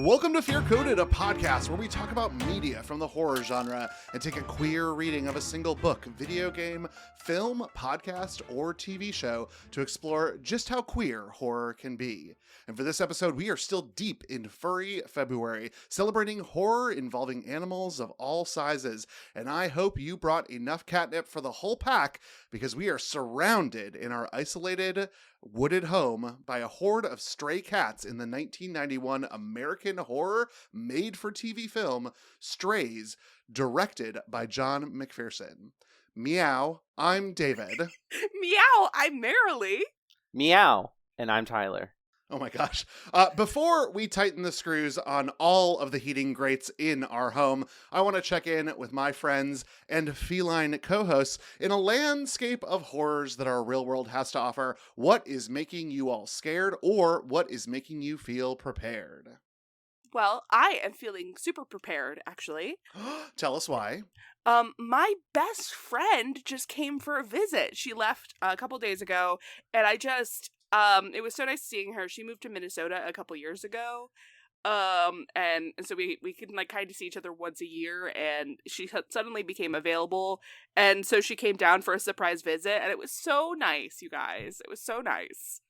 Welcome to Fear Coded, a podcast where we talk about media from the horror genre and take a queer reading of a single book, video game, film, podcast, or TV show to explore just how queer horror can be. And for this episode, we are still deep in Furry February, celebrating horror involving animals of all sizes. And I hope you brought enough catnip for the whole pack, because we are surrounded in our isolated, wooded home by a horde of stray cats in the 1991 American horror made-for-TV film Strays, directed by John McPherson. Meow, I'm David. Meow, I'm Marilee. Meow, and I'm Tyler. Oh my gosh. Before we tighten the screws on all of the heating grates in our home, I want to check in with my friends and feline co-hosts. In a landscape of horrors that our real world has to offer, what is making you all scared, or what is making you feel prepared? Well, I am feeling super prepared, actually. Tell us why. My best friend just came for a visit. She left a couple days ago, and it was so nice seeing her. She moved to Minnesota a couple years ago. And so we can like kind of see each other once a year, and she suddenly became available. And so she came down for a surprise visit, and it was so nice, you guys. It was so nice.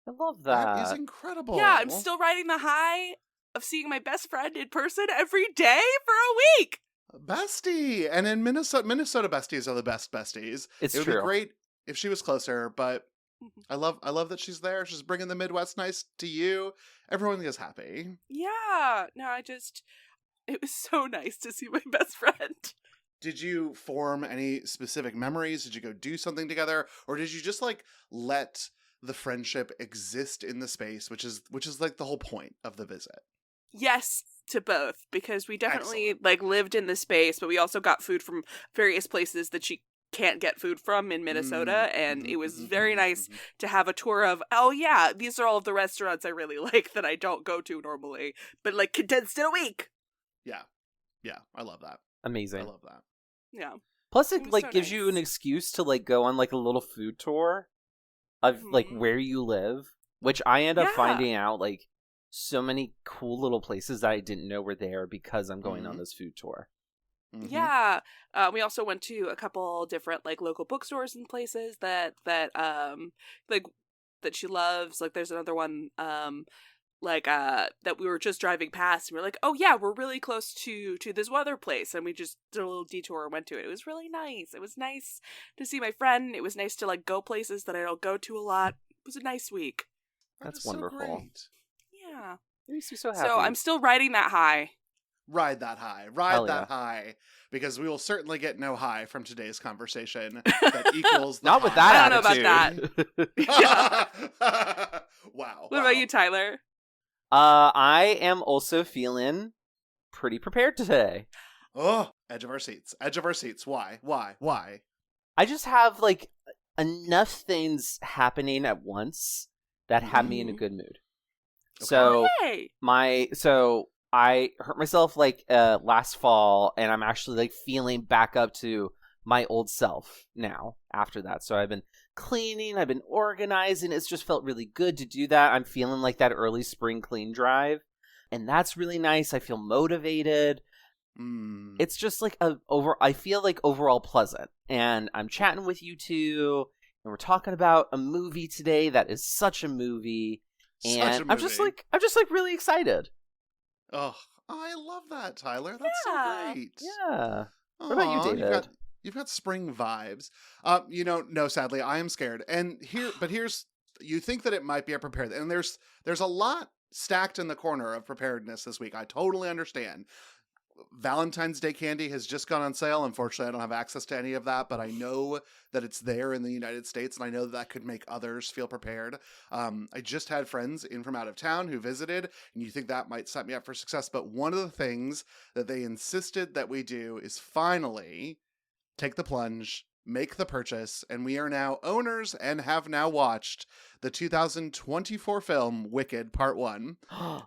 I love that. That is incredible. Yeah, I'm still riding the high of seeing my best friend in person every day for a week. Bestie. And in Minnesota besties are the best besties. It's It would true. be great if she was closer, but I love that she's there. She's bringing the Midwest nice to you. Everyone is happy. Yeah. No, it was so nice to see my best friend. Did you form any specific memories? Did you go do something together? Or did you just like let the friendship exist in the space, which is like the whole point of the visit? Yes to both, because we definitely like lived in the space, but we also got food from various places that she can't get food from in Minnesota, and it was very nice to have a tour of, oh yeah, these are all of the restaurants I really like that I don't go to normally, but like condensed in a week. Yeah, I love that. Amazing. I love that. Yeah. Plus, It it was like so gives you nice. an excuse to like go on like a little food tour of like Mhm. where you live, which I end up Yeah. finding out like so many cool little places that I didn't know were there because I'm going on Mhm. this food tour. Mhm. Yeah. We also went to a couple different like local bookstores and places that like that she loves. Like there's another one that we were just driving past, and we are like, oh yeah, we're really close to this other place, and we just did a little detour and went to it. It was really nice. It was nice to see my friend. It was nice to like go places that I don't go to a lot. It was a nice week. That That's is so wonderful. great. Yeah. It makes me so happy. So I'm still riding that high. Ride that high. Hell Ride that yeah. high. Because we will certainly get no high from today's conversation that equals the Not with high. that I don't know about attitude. Yeah. Wow. What about you, Tyler? I am also feeling pretty prepared today. Oh, edge of our seats. Edge of our seats. Why? I just have like enough things happening at once that have me in a Mhm. good mood. Okay. So Hey. I hurt myself like last fall, and I'm actually like feeling back up to my old self now after that. So I've been cleaning, I've been organizing. It's just felt really good to do that. I'm feeling like that early spring clean drive, and that's really nice. I feel motivated. It's just like I feel like overall pleasant, and I'm chatting with you two, and we're talking about a movie today that is such a movie, Such and a I'm just movie. like really excited. Oh, I love that, Tyler. That's Yeah. so great. Yeah. What about you, Aw, David? You've got spring vibes. No, sadly, I am scared. And here's you think that it might be a prepared, and there's a lot stacked in the corner of preparedness this week. I totally understand. Valentine's Day candy has just gone on sale. Unfortunately, I don't have access to any of that, but I know that it's there in the United States, and I know that could make others feel prepared. I just had friends in from out of town who visited, and you think that might set me up for success, but one of the things that they insisted that we do is finally take the plunge, make the purchase, and we are now owners and have now watched the 2024 film Wicked Part 1.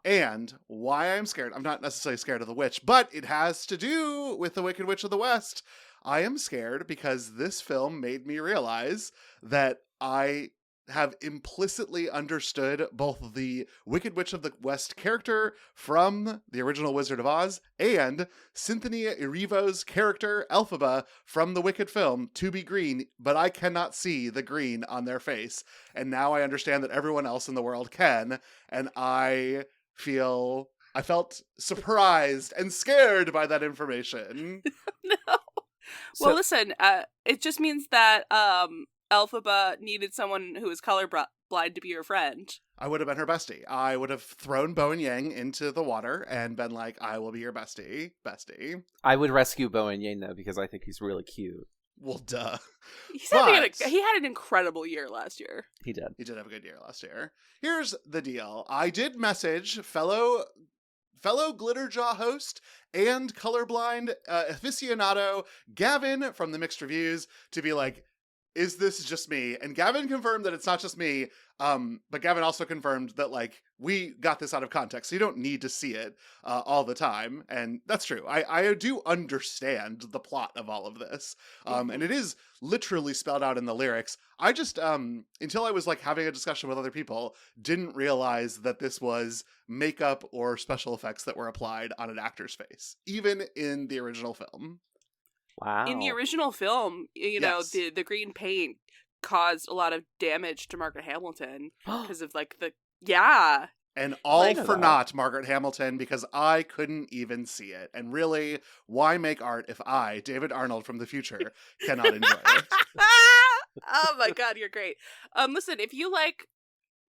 And why I'm scared, I'm not necessarily scared of the witch, but it has to do with the Wicked Witch of the West. I am scared because this film made me realize that I have implicitly understood both the Wicked Witch of the West character from the original Wizard of Oz and Cynthia Erivo's character, Elphaba, from the Wicked film to be green, but I cannot see the green on their face. And now I understand that everyone else in the world can, and I felt surprised and scared by that information. No. So- Well, listen, it just means that Elphaba needed someone who was colorblind to be her friend. I would have been her bestie. I would have thrown Bo and Yang into the water and been like, I will be your bestie. I would rescue Bo and Yang, though, because I think he's really cute. Well, duh. He had an incredible year last year. He did. He did have a good year last year. Here's the deal. I did message fellow Glitterjaw host and colorblind aficionado Gavin from the Mixed Reviews to be like, is this just me? And Gavin confirmed that it's not just me, but Gavin also confirmed that, like, we got this out of context, so you don't need to see it all the time. And that's true. I do understand the plot of all of this. And it is literally spelled out in the lyrics. I just, until I was, like, having a discussion with other people, didn't realize that this was makeup or special effects that were applied on an actor's face, even in the original film. Wow. In the original film, know, the green paint caused a lot of damage to Margaret Hamilton because of, like, And all Like for that. naught, Margaret Hamilton, because I couldn't even see it. And really, why make art if I, David Arnold from the future, cannot enjoy it? Oh my god, you're great. Listen, if you like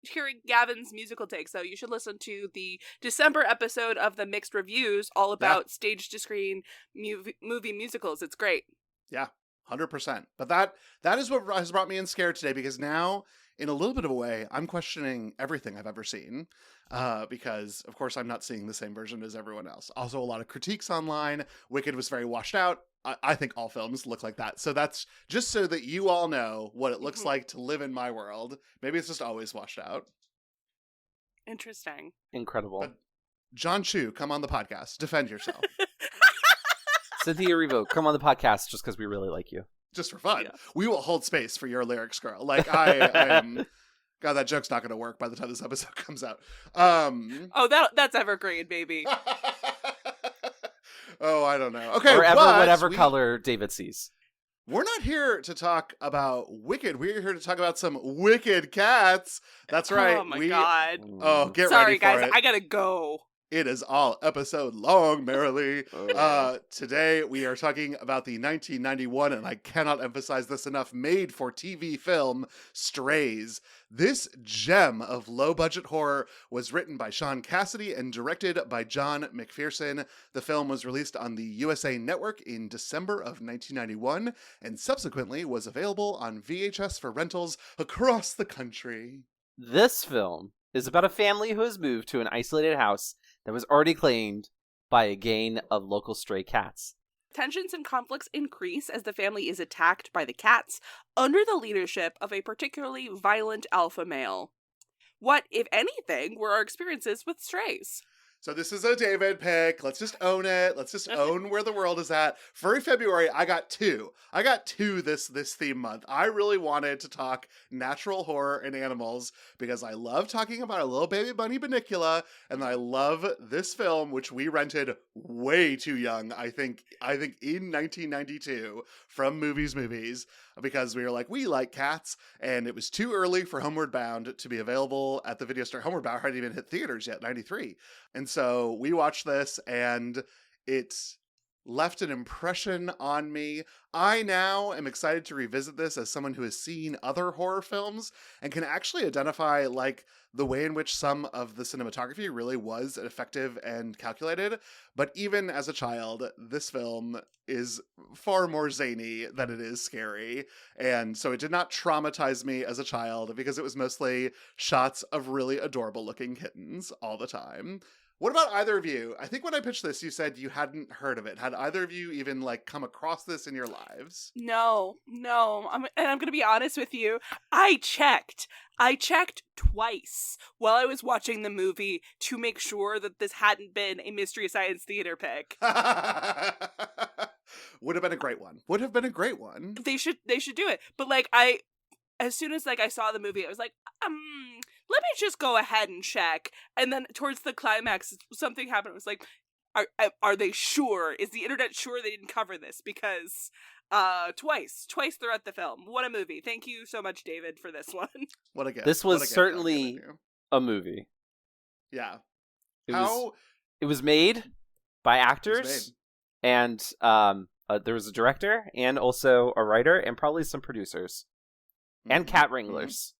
hearing Gavin's musical takes, though, you should listen to the December episode of the Mixed Reviews, all about stage to screen movie musicals. It's great. Yeah, 100%. But that is what has brought me in scared today, because now, in a little bit of a way, I'm questioning everything I've ever seen. Because, of course, I'm not seeing the same version as everyone else. Also, a lot of critiques online. Wicked was very washed out. I think all films look like that. So that's just so that you all know what it looks like to live in my world. Maybe it's just always washed out. Interesting. Incredible. But John Chu, come on the podcast. Defend yourself. Cynthia Erivo, come on the podcast just because we really like you. Just for fun. Yeah. We will hold space for your lyrics, girl. Like, I am... God, that joke's not going to work by the time this episode comes out. Oh, that's evergreen, baby. Oh, I don't know. Okay, Or whatever we- color David sees. We're not here to talk about Wicked. We're here to talk about some wicked cats. That's right. Oh my god. Oh, get Sorry, ready for guys. it. I gotta go. It is all episode long, merrily. Today we are talking about the 1991, and I cannot emphasize this enough, made-for-TV film, Strays. This gem of low-budget horror was written by Sean Cassidy and directed by John McPherson. The film was released on the USA Network in December of 1991, and subsequently was available on VHS for rentals across the country. This film is about a family who has moved to an isolated house that was already claimed by a gang of local stray cats. Tensions and conflicts increase as the family is attacked by the cats under the leadership of a particularly violent alpha male. What, if anything, were our experiences with strays? So this is a David pick. Let's just own it. Let's just own where the world is at. For February, I got two. This theme month. I really wanted to talk natural horror and animals because I love talking about a little baby bunny Bunnicula, and I love this film, which we rented way too young. I think in 1992 from Movies, because we were like, we like cats, and it was too early for Homeward Bound to be available at the video store. Homeward Bound hadn't even hit theaters yet, 93. And so we watched this, and it left an impression on me. I now am excited to revisit this as someone who has seen other horror films and can actually identify, like, the way in which some of the cinematography really was effective and calculated. But even as a child, this film is far more zany than it is scary. And so it did not traumatize me as a child because it was mostly shots of really adorable looking kittens all the time. What about either of you? I think when I pitched this, you said you hadn't heard of it. Had either of you even, like, come across this in your lives? No. I'm going to be honest with you. I checked twice while I was watching the movie to make sure that this hadn't been a Mystery Science Theater pick. Would have been a great one. They should do it. But, like, I as soon as like I saw the movie, I was like, let me just go ahead and check. And then towards the climax, something happened. It was like, are they sure? Is the internet sure they didn't cover this? Because twice throughout the film. What a movie. Thank you so much, David, for this one. What a gift. This was certainly a movie. Yeah. It was made by actors, and there was a director, and also a writer, and probably some producers, and cat wranglers.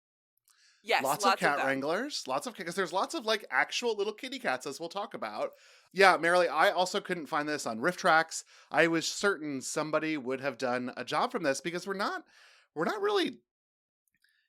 Yes, lots of cat wranglers, because there's lots of like actual little kitty cats, as we'll talk about. Yeah, Marilee, I also couldn't find this on Riff Tracks. I was certain somebody would have done a job from this, because we're not really.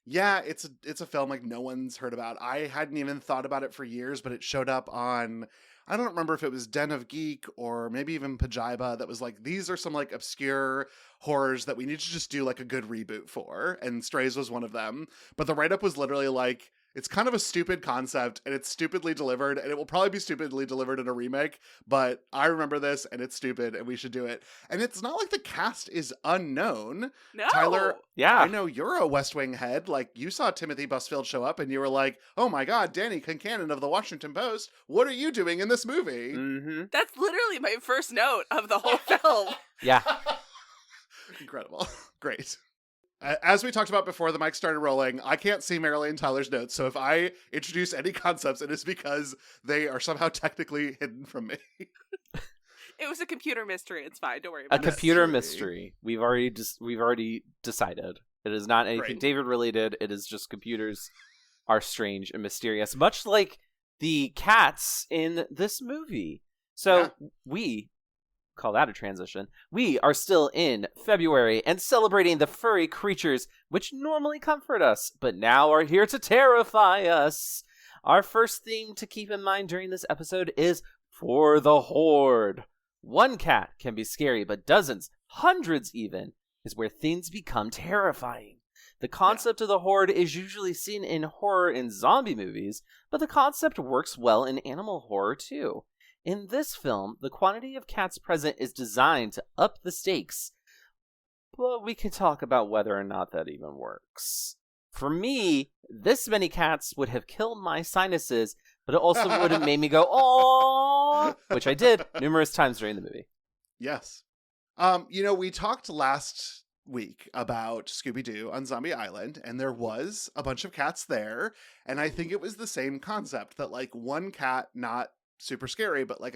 Yeah, it's a film like no one's heard about. I hadn't even thought about it for years, but it showed up on, I don't remember if it was Den of Geek or maybe even Pajiba, that was like, these are some like obscure horrors that we need to just do like a good reboot for, and Strays was one of them. But the write-up was literally like, it's kind of a stupid concept, and it's stupidly delivered, and it will probably be stupidly delivered in a remake, but I remember this, and it's stupid, and we should do it. And it's not like the cast is unknown. No. Tyler, yeah, I know you're a West Wing head. Like, you saw Timothy Busfield show up, and you were like, oh my god, Danny Concannon of the Washington Post, what are you doing in this movie? Mm-hmm. That's literally my first note of the whole film. Yeah. Incredible. Great. As we talked about before the mic started rolling, I can't see Marilee and Tyler's notes, so if I introduce any concepts, it is because they are somehow technically hidden from me. It was a computer mystery. It's fine. Don't worry about it. A computer mystery. We've already decided. It is not anything David related. It is just computers are strange and mysterious, much like the cats in this movie. So we call that a transition. We are still in February and celebrating the furry creatures which normally comfort us, but now are here to terrify us. Our first theme to keep in mind during this episode is For the Horde. One cat can be scary, but dozens, hundreds even, is where things become terrifying. The concept of the Horde is usually seen in horror and zombie movies, but the concept works well in animal horror too. In this film, the quantity of cats present is designed to up the stakes, but we can talk about whether or not that even works. For me, this many cats would have killed my sinuses, but it also would have made me go, "Aww," which I did numerous times during the movie. Yes. We talked last week about Scooby-Doo on Zombie Island, and there was a bunch of cats there, and I think it was the same concept, that like one cat, not super scary, but like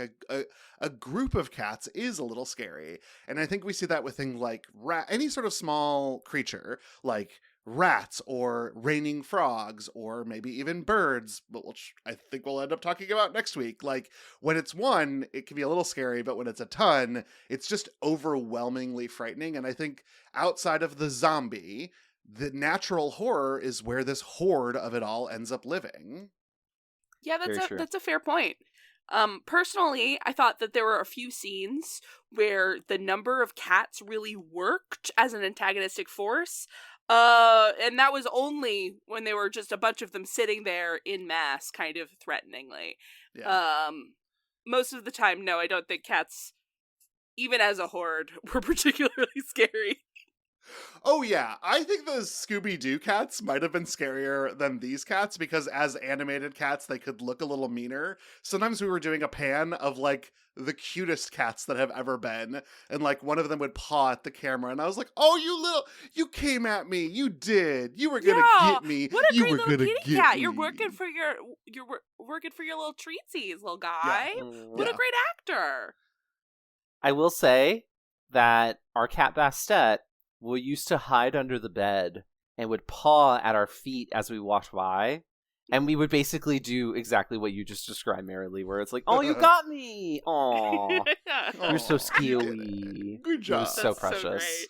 a group of cats is a little scary. And I think we see that with things like any sort of small creature, like rats or raining frogs, or maybe even birds, but which I think we'll end up talking about next week. Like, when it's one, it can be a little scary, but when it's a ton, it's just overwhelmingly frightening. And I think outside of the zombie, the natural horror is where this horde of it all ends up living. Yeah, that's a fair point. Personally, I thought that there were a few scenes where the number of cats really worked as an antagonistic force. And that was only when there were just a bunch of them sitting there in mass, kind of threateningly. Yeah. Most of the time, no, I don't think cats, even as a horde, were particularly scary. Oh yeah, I think the Scooby-Doo cats might have been scarier than these cats, because as animated cats, they could look a little meaner. Sometimes we were doing a pan of like the cutest cats that have ever been, and like one of them would paw at the camera, and I was like, "Oh, you came at me, you did, you were gonna get me, what a you great were little gonna kitty get cat! me. You're working for your little treatsies, little guy. Yeah. What a great actor!" I will say that our cat Bastet used to hide under the bed and would paw at our feet as we walked by. And we would basically do exactly what you just described, Marilee, where it's like, "Oh, you got me! Aw, you're so skewy. Good job. You're so That's precious."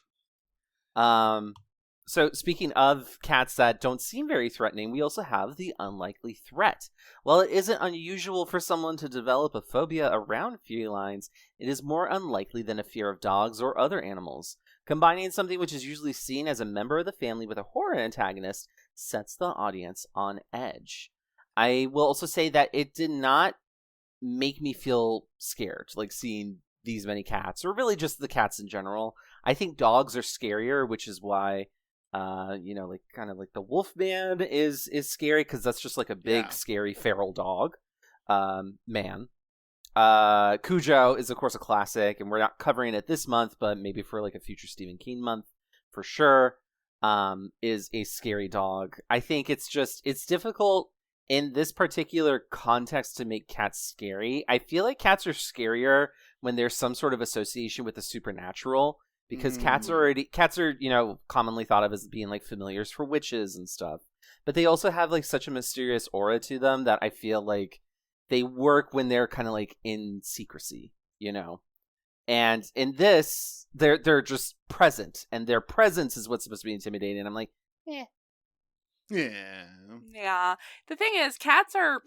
So So speaking of cats that don't seem very threatening, we also have the unlikely threat. While it isn't unusual for someone to develop a phobia around felines, it is more unlikely than a fear of dogs or other animals. Combining something which is usually seen as a member of the family with a horror antagonist sets the audience on edge. I will also say that it did not make me feel scared, like seeing these many cats, or really just the cats in general. I think dogs are scarier, which is why Like kind of like the Wolfman is scary because that's just like a big scary feral dog. Man. Cujo is of course a classic, and we're not covering it this month, but maybe for like a future Stephen King month for sure. Is a scary dog. I think it's difficult in this particular context to make cats scary. I feel like cats are scarier when there's some sort of association with the supernatural, because cats are, commonly thought of as being like familiars for witches and stuff. But they also have like such a mysterious aura to them that I feel like they work when they're kind of like in secrecy, And in this, they're just present, and their presence is what's supposed to be intimidating. And I'm like, Yeah. The thing is, cats are,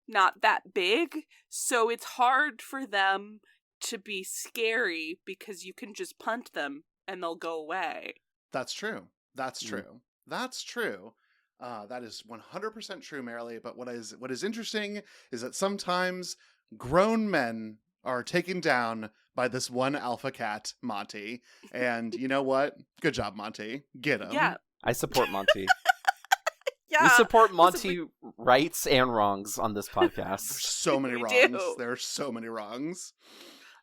not that big, so it's hard for them to be scary because you can just punt them and they'll go away. That's true. That's true. That is 100% true, Marilee. But what is interesting is that sometimes grown men are taken down by this one alpha cat, Monty. And you know what? Good job, Monty. Get him. Yeah. I support Monty. Yeah. We support Monty rights and wrongs on this podcast. There's so many wrongs. There are so many wrongs.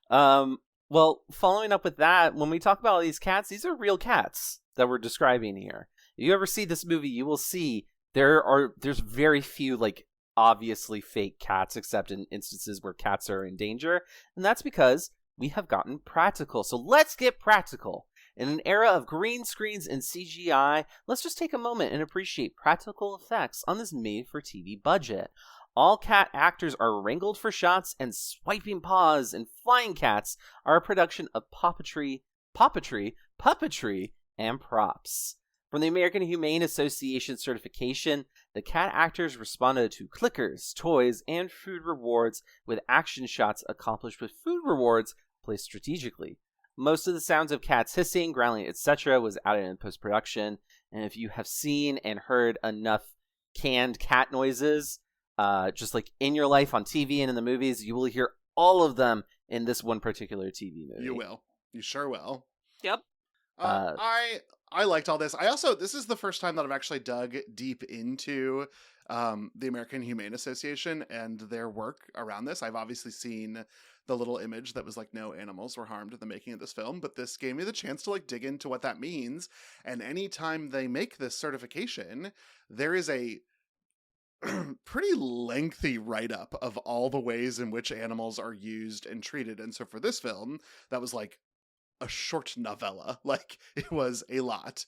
Well, following up with that, when we talk about all these cats, these are real cats that we're describing here. If you ever see this movie, you will see there's very few like obviously fake cats, except in instances where cats are in danger, and that's because we have gotten practical. So let's get practical. In an era of green screens and CGI, let's just take a moment and appreciate practical effects on this made-for-TV budget. All cat actors are wrangled for shots, and swiping paws and flying cats are a production of puppetry, and props. From the American Humane Association certification, the cat actors responded to clickers, toys, and food rewards, with action shots accomplished with food rewards placed strategically. Most of the sounds of cats hissing, growling, etc. was added in post-production, and if you have seen and heard enough canned cat noises, just like in your life on TV and in the movies, you will hear all of them in this one particular TV movie. You will. You sure will. Yep. I liked all this. This is the first time that I've actually dug deep into the American Humane Association and their work around this. I've obviously seen the little image that was like no animals were harmed in the making of this film, but this gave me the chance to like dig into what that means. And anytime they make this certification, there is a pretty lengthy write-up of all the ways in which animals are used and treated. And so for this film, that was like a short novella. Like, it was a lot,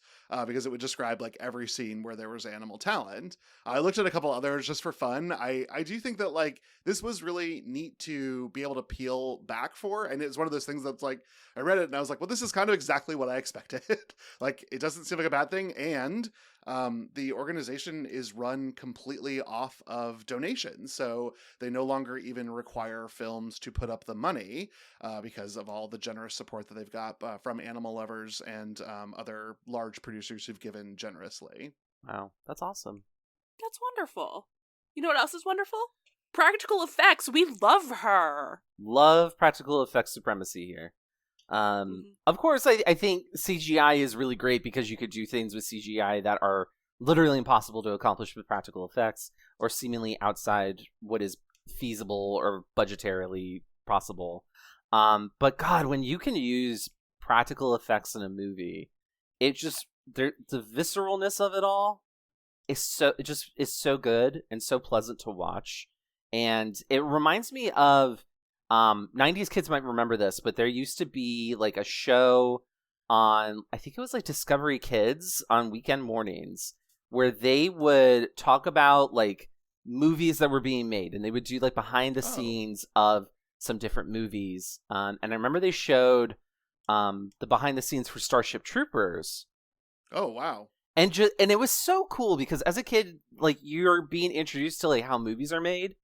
because it would describe like every scene where there was animal talent. I looked at a couple others just for fun. I do think that like this was really neat to be able to peel back for, and it's one of those things that's like, I read it and I was like, well, this is kind of exactly what I expected. Like, it doesn't seem like a bad thing, and the organization is run completely off of donations, so they no longer even require films to put up the money, because of all the generous support that they've got from animal lovers and other large producers who've given generously. Wow, that's awesome. That's wonderful. You know what else is wonderful? Practical effects. We love her. Love practical effects supremacy here. Of course, I think CGI is really great because you could do things with CGI that are literally impossible to accomplish with practical effects, or seemingly outside what is feasible or budgetarily possible. But God, when you can use practical effects in a movie, it just the visceralness of it all is so good and so pleasant to watch. And it reminds me of 90s kids might remember this, but there used to be like a show on, I think it was like Discovery Kids on weekend mornings, where they would talk about like movies that were being made, and they would do like behind the scenes of some different movies. And I remember they showed the behind the scenes for Starship Troopers. Oh, wow. And it was so cool because as a kid, like, you're being introduced to like how movies are made.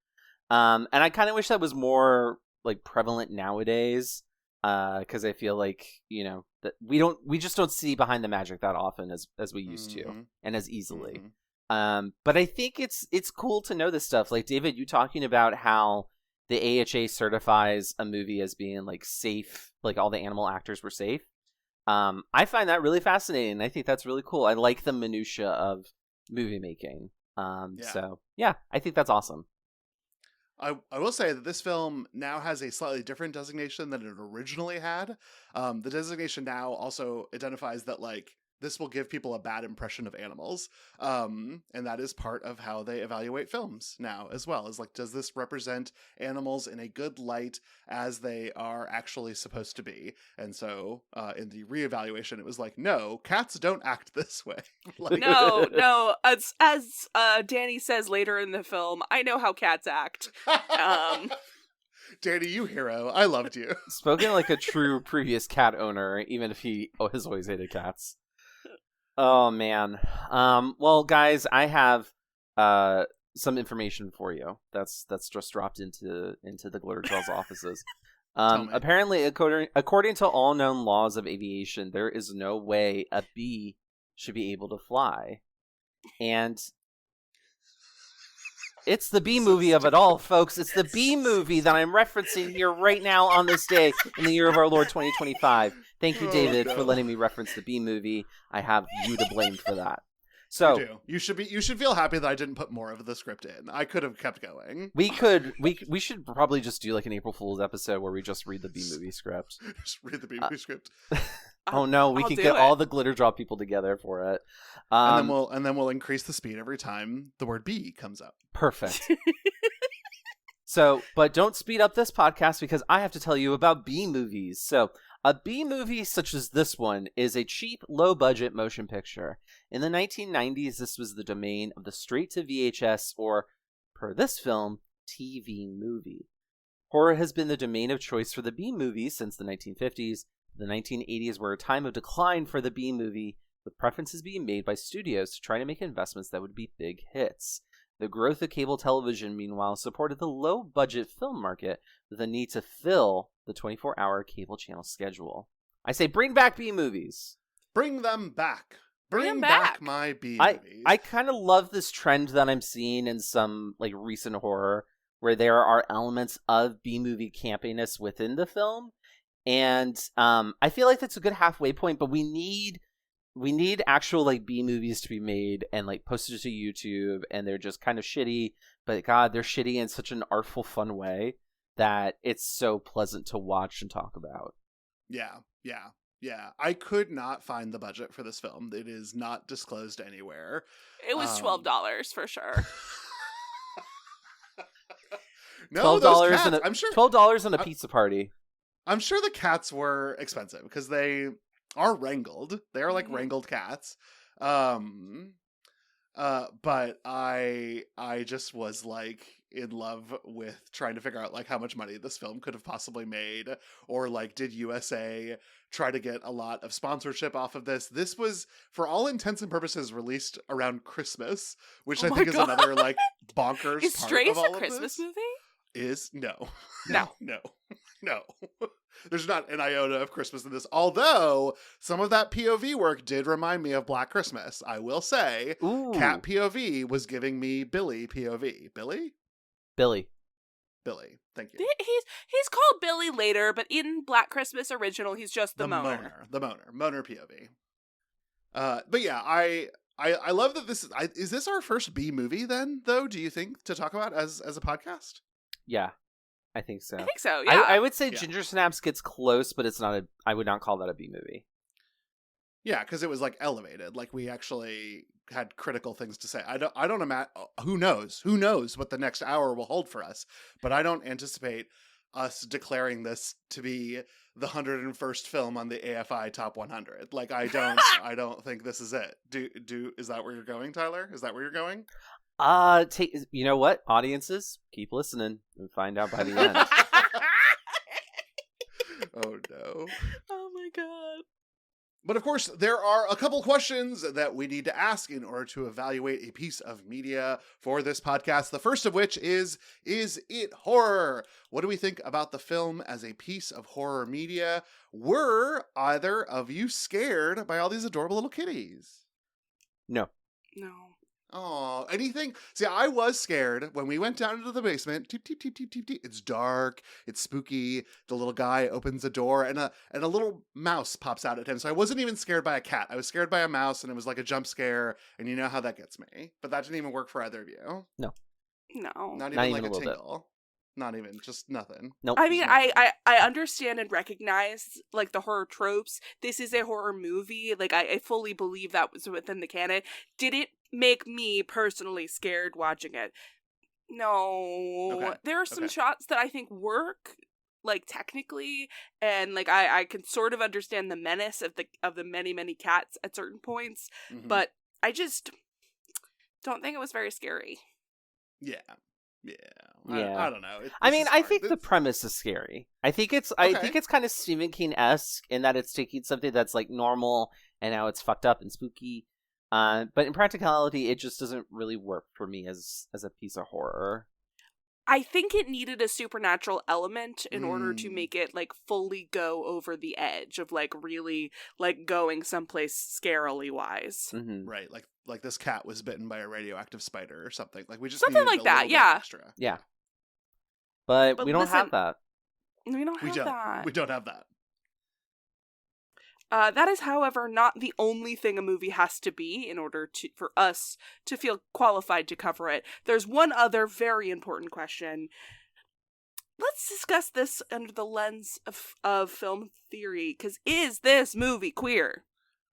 And I kind of wish that was more like prevalent nowadays, because I feel like, that we just don't see behind the magic that often as we used to, and as easily. But I think it's cool to know this stuff. Like, David, you talking about how the AHA certifies a movie as being like safe, like all the animal actors were safe. I find that really fascinating. I think that's really cool. I like the minutia of movie making. So yeah, I think that's awesome. I will say that this film now has a slightly different designation than it originally had. The designation now also identifies that, like, this will give people a bad impression of animals. And that is part of how they evaluate films now as well. Is like, does this represent animals in a good light as they are actually supposed to be? And so in the reevaluation, it was like, no, cats don't act this way. Like, No. As Danny says later in the film, I know how cats act. Danny, you hero. I loved you. Spoken like a true previous cat owner, even if he has always hated cats. Oh man. Well, guys, I have some information for you. That's just dropped into the Glitterjaw's offices. Apparently, according to all known laws of aviation, there is no way a bee should be able to fly, and it's the bee movie of it all, folks. It's the bee movie that I'm referencing here right now on this day in the year of our Lord 2025. Thank you, David, for letting me reference the bee movie. I have you to blame for that. So you should feel happy that I didn't put more of the script in. I could have kept going. We should probably just do like an April Fool's episode where we just read the bee movie script. Just read the bee movie script. Oh no, we can get all the Glitterjaw people together for it. And then we'll increase the speed every time the word bee comes up. Perfect. So, but don't speed up this podcast because I have to tell you about bee movies. So, a bee movie such as this one is a cheap, low-budget motion picture. In the 1990s, this was the domain of the straight-to-VHS, or, per this film, TV movie. Horror has been the domain of choice for the bee movie since the 1950s. The 1980s were a time of decline for the bee movie, with preferences being made by studios to try to make investments that would be big hits. The growth of cable television, meanwhile, supported the low-budget film market with a need to fill the 24-hour cable channel schedule. I say bring back B movies. Bring them back. Bring back my B movies. I kind of love this trend that I'm seeing in some like recent horror where there are elements of B movie campiness within the film. And I feel like that's a good halfway point, but we need actual like B movies to be made and like posted to YouTube, and they're just kind of shitty, but God, they're shitty in such an artful, fun way that it's so pleasant to watch and talk about. Yeah. I could not find the budget for this film. It is not disclosed anywhere. It was $12 for sure. No, $12 I'm sure $12 on a pizza party. I'm sure the cats were expensive because they are wrangled. They are like wrangled cats. But I just was like in love with trying to figure out like how much money this film could have possibly made, or like did USA try to get a lot of sponsorship off of this? This was, for all intents and purposes, released around Christmas, which I think is another like bonkers Is part Strays of all a of Christmas this. movie? Is no. No. There's not an iota of Christmas in this, although some of that POV work did remind me of Black Christmas. I will say, Ooh. Cat POV was giving me Billy POV. Billy. Thank you. He's called Billy later, but in Black Christmas original, he's just the moaner. The moaner POV. But yeah, I love that this is this our first B movie then, though, do you think, to talk about as a podcast? Yeah, I think so. Yeah. I would say Ginger Snaps gets close, but it's not I would not call that a B movie. Yeah, because it was like elevated. Like we actually had critical things to say. I don't imagine. Who knows what the next hour will hold for us? But I don't anticipate us declaring this to be the 101st film on the AFI Top 100. Like I don't think this is it. Is that where you're going, Tyler? Is that where you're going? You know what? Audiences, keep listening and find out by the end. Oh no. Oh my God. But of course, there are a couple questions that we need to ask in order to evaluate a piece of media for this podcast. The first of which is it horror? What do we think about the film as a piece of horror media? Were either of you scared by all these adorable little kitties? No. Oh, anything? See, I was scared when we went down into the basement. Teep, teep, teep, teep, teep, teep. It's dark. It's spooky. The little guy opens a door, and a little mouse pops out at him. So I wasn't even scared by a cat. I was scared by a mouse, and it was like a jump scare. And you know how that gets me. But that didn't even work for either of you. No. Not Not even even like a a little bit. tingle. Not even. Just nothing. Nope. I mean, I understand and recognize, like, the horror tropes. This is a horror movie. Like, I fully believe that was within the canon. Did it make me personally scared watching it? No. Okay. There are some Okay. shots that I think work, like, technically, and, like, I can sort of understand the menace of the many, many cats at certain points, Mhm. but I just don't think it was very scary. Yeah. Yeah. Yeah. I don't know. I This mean, is I hard. think the This- premise is scary. I think it's Okay. kind of Stephen King-esque in that it's taking something that's like normal and now it's fucked up and spooky. But in practicality, it just doesn't really work for me as a piece of horror. I think it needed a supernatural element in order to Mm. make it, like, fully go over the edge of, like, really, like, going someplace scarily wise. Mm-hmm. Right, like this cat was bitten by a radioactive spider or something. Like we just Something needed like a that, little bit yeah. extra. Yeah. But But we don't have listen, that. We don't We have don't. that. We don't have that. That is, however, not the only thing a movie has to be in order for us to feel qualified to cover it. There's one other very important question. Let's discuss this under the lens of film theory, because is this movie queer?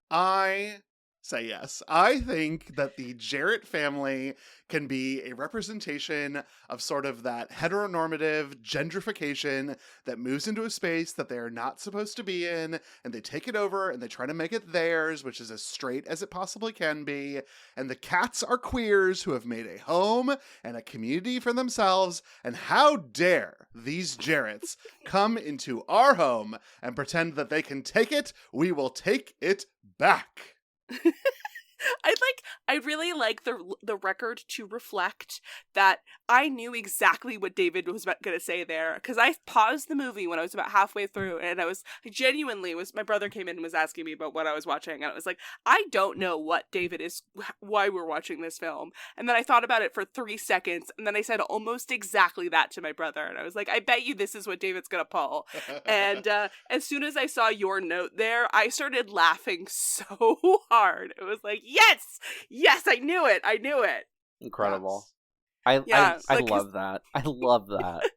I say yes. I think that the Jarrett family can be a representation of sort of that heteronormative gentrification that moves into a space that they are not supposed to be in, and they take it over and they try to make it theirs, which is as straight as it possibly can be. And the cats are queers who have made a home and a community for themselves. And how dare these Jarretts come into our home and pretend that they can take it? We will take it back. I really like the record to reflect that I knew exactly what David was going to say there, because I paused the movie when I was about halfway through, and I genuinely my brother came in and was asking me about what I was watching, and I was like, I don't know what David is, why we're watching this film. And then I thought about it for 3 seconds, and then I said almost exactly that to my brother, and I was like, I bet you this is what David's gonna pull. And as soon as I saw your note there, I started laughing so hard. It was like, yes, I knew it. Incredible. Yeah, I like, love that. I love that.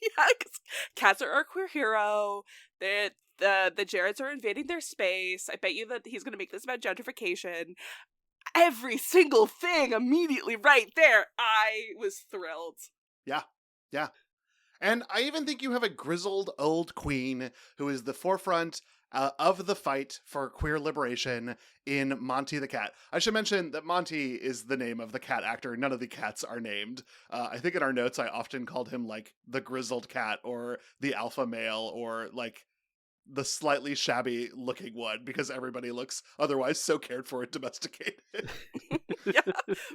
Yeah, because cats are our queer hero. The Jarretts are invading their space. I bet you that he's going to make this about gentrification. Every single thing immediately right there. I was thrilled. Yeah. And I even think you have a grizzled old queen who is the forefront of the fight for queer liberation in Monty the cat. I should mention that Monty is the name of the cat actor. None of the cats are named. I think in our notes I often called him like the grizzled cat or the alpha male or like the slightly shabby looking one because everybody looks otherwise so cared for and domesticated. Yeah,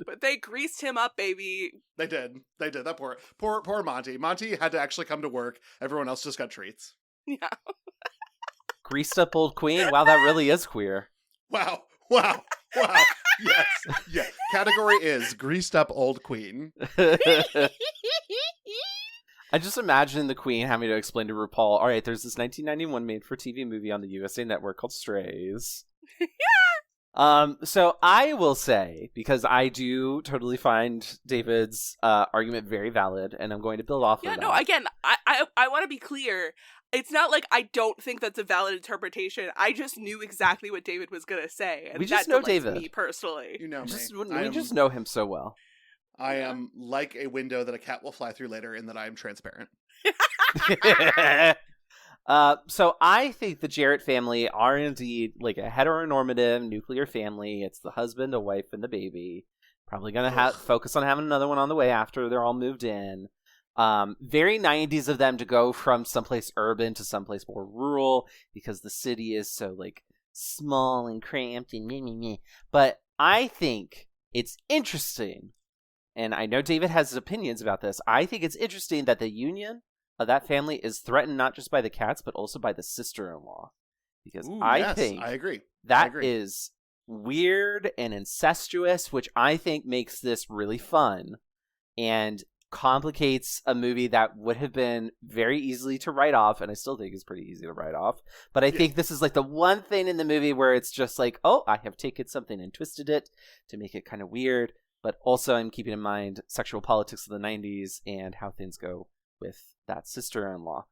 but they greased him up, baby. They did. That poor Monty. Monty had to actually come to work. Everyone else just got treats. Yeah. Greased up old queen. Wow, that really is queer. Wow. Yes. Yeah. Category is greased up old queen. I just imagine the queen having to explain to RuPaul, all right, there's this 1991 made-for-TV movie on the USA Network called Strays. So I will say, because I do totally find David's argument very valid, and I'm going to build off of that. Yeah, no, again, I want to be clear. It's not like I don't think that's a valid interpretation. I just knew exactly what David was going to say. And We just that know delights David. me personally. You know me. We just know him so well. I am like a window that a cat will fly through later in that I am transparent. So I think the Jarrett family are indeed like a heteronormative nuclear family. It's the husband, a wife, and the baby. Probably going to focus on having another one on the way after they're all moved in. Very 90s of them to go from someplace urban to someplace more rural because the city is so like small and cramped and meh. But I think it's interesting, and I know David has his opinions about this. I think it's interesting that the union of that family is threatened not just by the cats but also by the sister-in-law, because I think I agree. that is weird and incestuous, which I think makes this really fun and complicates a movie that would have been very easily to write off, and I still think it's pretty easy to write off. But I think this is like the one thing in the movie where it's just like, oh, I have taken something and twisted it to make it kind of weird. But also I'm keeping in mind sexual politics of the 90s and how things go with that sister-in-law.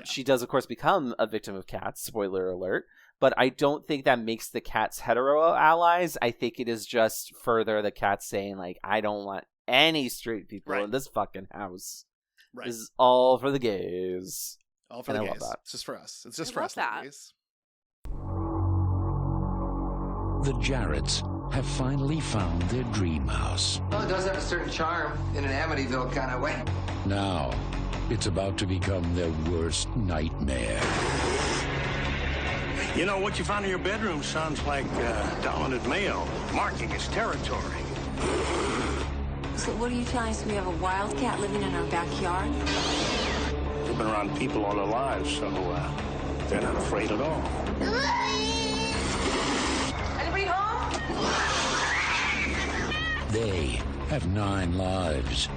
She does, of course, become a victim of cats, spoiler alert, but I don't think that makes the cats hetero allies. I think it is just further the cats saying, like, I don't want any straight people in this fucking house. Right. This is all for the gays. All for the gays. It's just for us. It's just for us, ladies. The Jarretts have finally found their dream house. Well, it does have a certain charm in an Amityville kind of way. Now, it's about to become their worst nightmare. You know, what you found in your bedroom sounds like dominant male, marking his territory. So what are you telling us? We have a wildcat living in our backyard? They've been around people all their lives, so they're not afraid at all. Anybody home? They have 9 lives.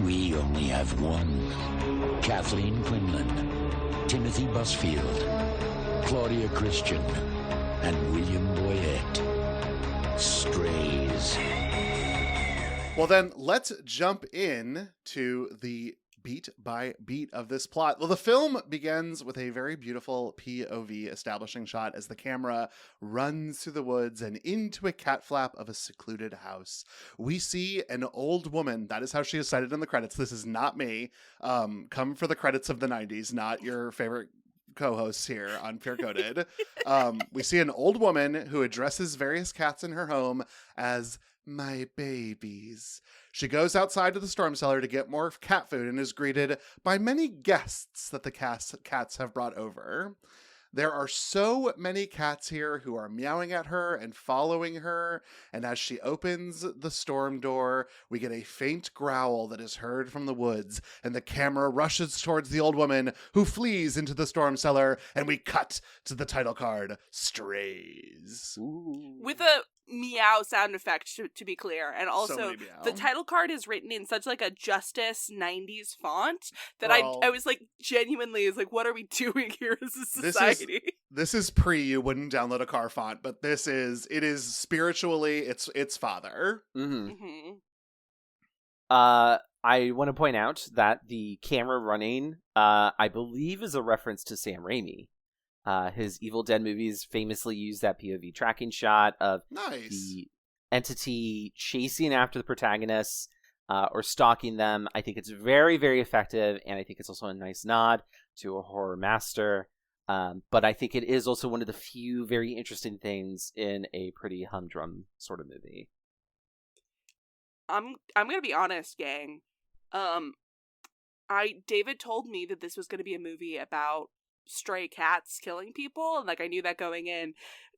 We only have one. Kathleen Quinlan, Timothy Busfield, Claudia Christian, and William Boyette. Strays. Well, then, let's jump in to the beat by beat of this plot. Well, the film begins with a very beautiful POV establishing shot as the camera runs through the woods and into a cat flap of a secluded house. We see an old woman. That is how she is cited in the credits. This is not me. Come for the credits of the 90s, not your favorite co-hosts here on Pure Coded. We see an old woman who addresses various cats in her home as my babies. She goes outside to the storm cellar to get more cat food and is greeted by many guests that the cats have brought over. There are so many cats here who are meowing at her and following her, and as she opens the storm door, we get a faint growl that is heard from the woods, and the camera rushes towards the old woman who flees into the storm cellar, and we cut to the title card, Strays. Ooh. With a meow sound effect, to be clear, and So also many meow. the title card is written in such like a Justice 90s font that I was like genuinely is like, what are we doing here as a society? This is pre you wouldn't download a car font, but it is spiritually its father. Mm-hmm. I want to point out that the camera running, I believe, is a reference to Sam Raimi. His Evil Dead movies famously use that POV tracking shot of the entity chasing after the protagonists or stalking them. I think it's very, very effective, and I think it's also a nice nod to a horror master. But I think it is also one of the few very interesting things in a pretty humdrum sort of movie. I'm gonna be honest, gang. David told me that this was gonna be a movie about stray cats killing people, and like I knew that going in.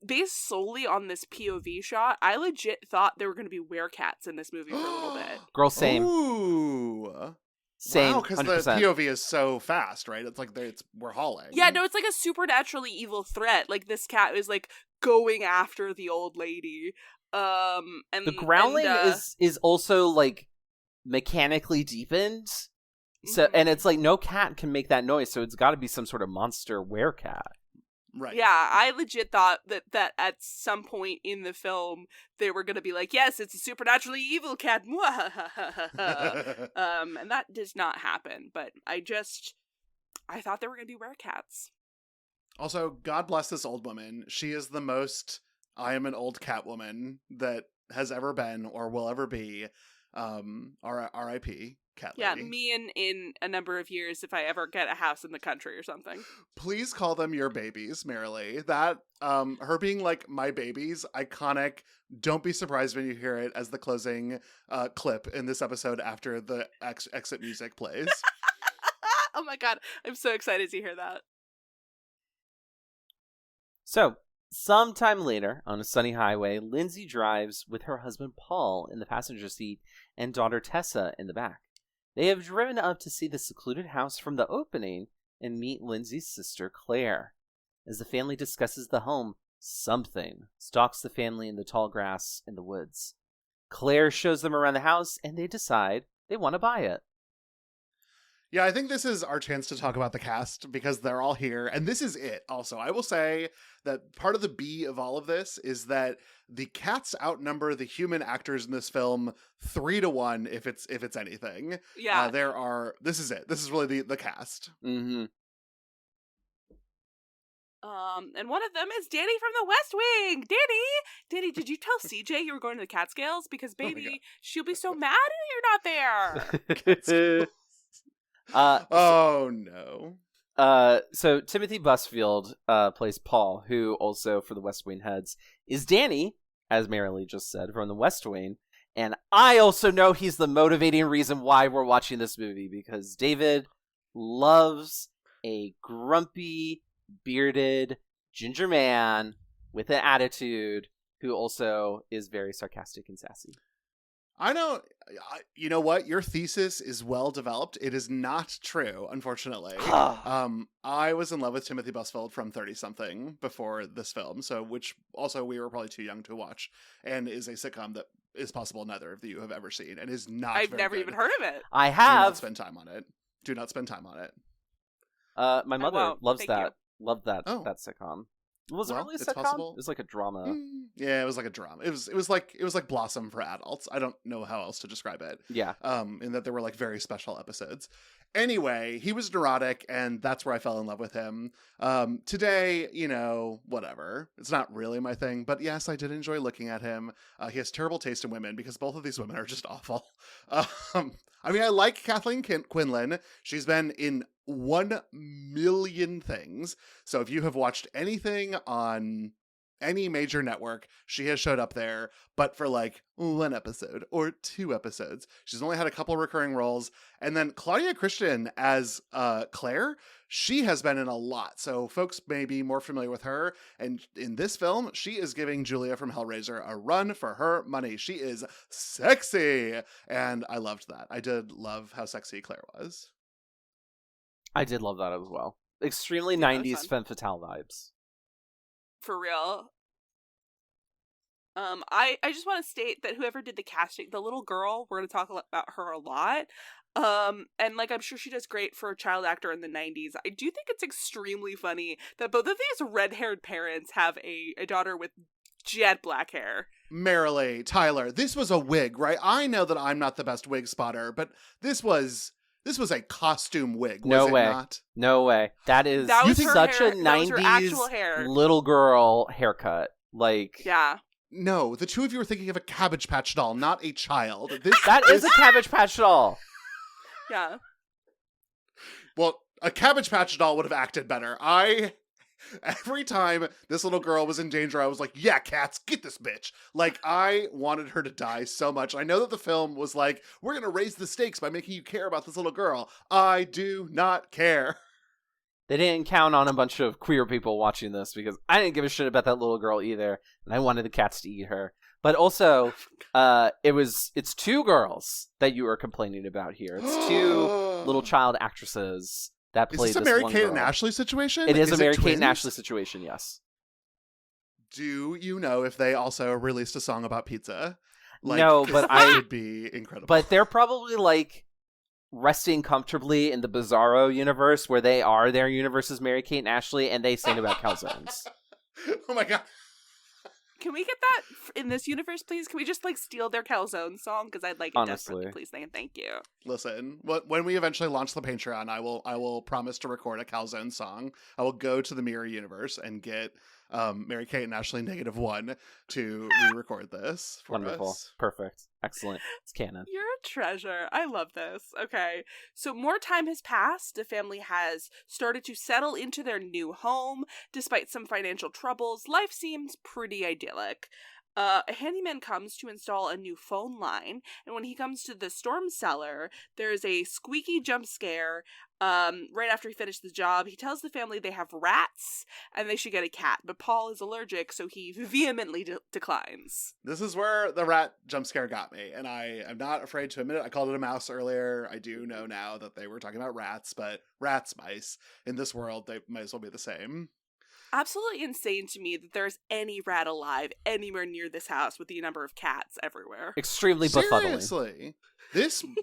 Based solely on this POV shot, I legit thought there were going to be werecats in this movie for a little bit. Girl, same. Ooh. Same. Wow, because the POV is so fast, right? It's like we're hauling. Yeah, no, it's like a supernaturally evil threat. Like this cat is like going after the old lady. And the growling is also like mechanically deepened. So and it's like no cat can make that noise, so it's got to be some sort of monster werecat. Right. Yeah, I legit thought that at some point in the film they were going to be like, yes, it's a supernaturally evil cat. And that does not happen, but I thought there were going to be werecats. Also, God bless this old woman. She is the most I am an old cat woman that has ever been or will ever be. R.I.P. cat lady. Yeah, me in a number of years if I ever get a house in the country or something. Please call them your babies, Marilee. That, her being like, my babies, iconic. Don't be surprised when you hear it as the closing clip in this episode after the exit music plays. Oh my god, I'm so excited to hear that. So, sometime later, on a sunny highway, Lindsay drives with her husband Paul in the passenger seat and daughter Tessa in the back. They have driven up to see the secluded house from the opening and meet Lindsay's sister Claire. As the family discusses the home, something stalks the family in the tall grass in the woods. Claire shows them around the house, and they decide they want to buy it. Yeah, I think this is our chance to talk about the cast because they're all here. And this is it. Also, I will say that part of the B of all of this is that the cats outnumber the human actors in this film 3-1 if it's anything. Yeah. This is it. This is really the cast. Mm-hmm. And one of them is Danny from the West Wing. Danny, did you tell CJ you were going to the Catskills? Because baby, she'll be so mad you're not there. No. So Timothy Busfield plays Paul, who also for the West Wing heads is Danny, as Marilee just said, from the West Wing. And I also know he's the motivating reason why we're watching this movie, because David loves a grumpy, bearded ginger man with an attitude who also is very sarcastic and sassy. You know what? Your thesis is well developed. It is not true, unfortunately. I was in love with Timothy Busfield from 30-something before this film, which also we were probably too young to watch, and is a sitcom that is possible neither of you have ever seen, and is not I've very never good. even heard of it. I have. Do not spend time on it. Do not spend time on it. My mother loves that. Loved that Oh. that sitcom. Was it Well, really a it's sitcom? possible. It was like a drama. Yeah, it was like a drama. It was like Blossom for adults. I don't know how else to describe it. Yeah. In that there were like very special episodes. Anyway, he was neurotic, and that's where I fell in love with him. Today, whatever. It's not really my thing, but yes, I did enjoy looking at him. He has terrible taste in women because both of these women are just awful. I like Kathleen Quinlan. She's been in 1 million things. So if you have watched anything on any major network, she has showed up there, but for like 1 episode or 2 episodes. She's only had a couple recurring roles. And then Claudia Christian as Claire, she has been in a lot. So folks may be more familiar with her. And in this film, she is giving Julia from Hellraiser a run for her money. She is sexy. And I loved that. I did love how sexy Claire was. I did love that as well. Extremely 90s femme fatale vibes. For real. I just want to state that whoever did the casting, the little girl, we're going to talk about her a lot. And I'm sure she does great for a child actor in the 90s. I do think it's extremely funny that both of these red-haired parents have a daughter with jet black hair. Marilee, Tyler, this was a wig, right? I know that I'm not the best wig spotter, but this was a costume wig, was it not? No way. That was such hair. a That was her actual 90s hair. little girl haircut. Yeah. No, the two of you are thinking of a Cabbage Patch doll, not a child. That is a Cabbage Patch doll. Yeah. Well, a Cabbage Patch doll would have acted better. Every time this little girl was in danger, I was like, yeah, cats, get this bitch. I wanted her to die so much. I know that the film was like, we're going to raise the stakes by making you care about this little girl. I do not care. They didn't count on a bunch of queer people watching this because I didn't give a shit about that little girl either, and I wanted the cats to eat her. But also, it's 2 girls that you were complaining about here. It's 2 little child actresses that played this. Is this a Mary-Kate and Ashley situation? It is a Mary-Kate and Ashley situation, yes. Do you know if they also released a song about pizza? No, but it would be incredible. But they're probably resting comfortably in the Bizarro universe where they are their universe's Mary-Kate and Ashley, and they sing about calzones. Oh my god. Can we get that in this universe, please? Can we just steal their calzone song? Because I'd like it desperately, please. Thank you. Listen, when we eventually launch the Patreon, I will promise to record a calzone song. I will go to the Mirror universe and get Mary-Kate and Ashley -1 to re-record this for Wonderful. us. Perfect. Excellent. It's canon. You're a treasure. I love this. Okay. So more time has passed. The family has started to settle into their new home. Despite some financial troubles, life seems pretty idyllic. A handyman comes to install a new phone line, and when he comes to the storm cellar, there's a squeaky jump scare. Right after he finished the job, he tells the family they have rats and they should get a cat, but Paul is allergic, so he vehemently declines. This is where the rat jump scare got me, and I am not afraid to admit it. I called it a mouse earlier. I do know now that they were talking about rats, but rats, mice, in this world, they might as well be the same. absolutely insane to me that there's any rat alive anywhere near this house with the number of cats everywhere. Extremely befuddling. Seriously.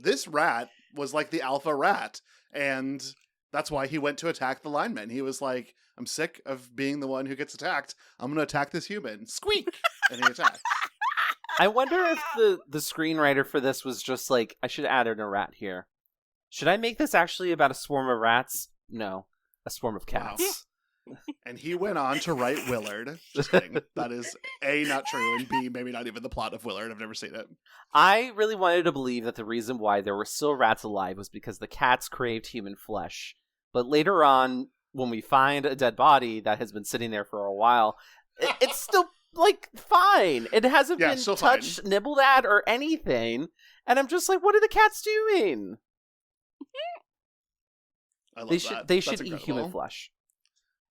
This rat was like the alpha rat, and that's why he went to attack the lineman. He was like, I'm sick of being the one who gets attacked. I'm going to attack this human. Squeak! And he attacked. I wonder if the screenwriter for this was just like, I should add in a rat here. Should I make this actually about a swarm of rats? No, a swarm of cats. Wow. And he went on to write Willard. Just kidding. That is A, not true, and B, maybe not even the plot of Willard. I've never seen it. I really wanted to believe that the reason why there were still rats alive was because the cats craved human flesh. But later on, when we find a dead body that has been sitting there for a while, it's still, like, fine. It hasn't been touched, fine. Nibbled at, or anything. And I'm just like, what are the cats doing? I love They that. should That's eat incredible. human flesh.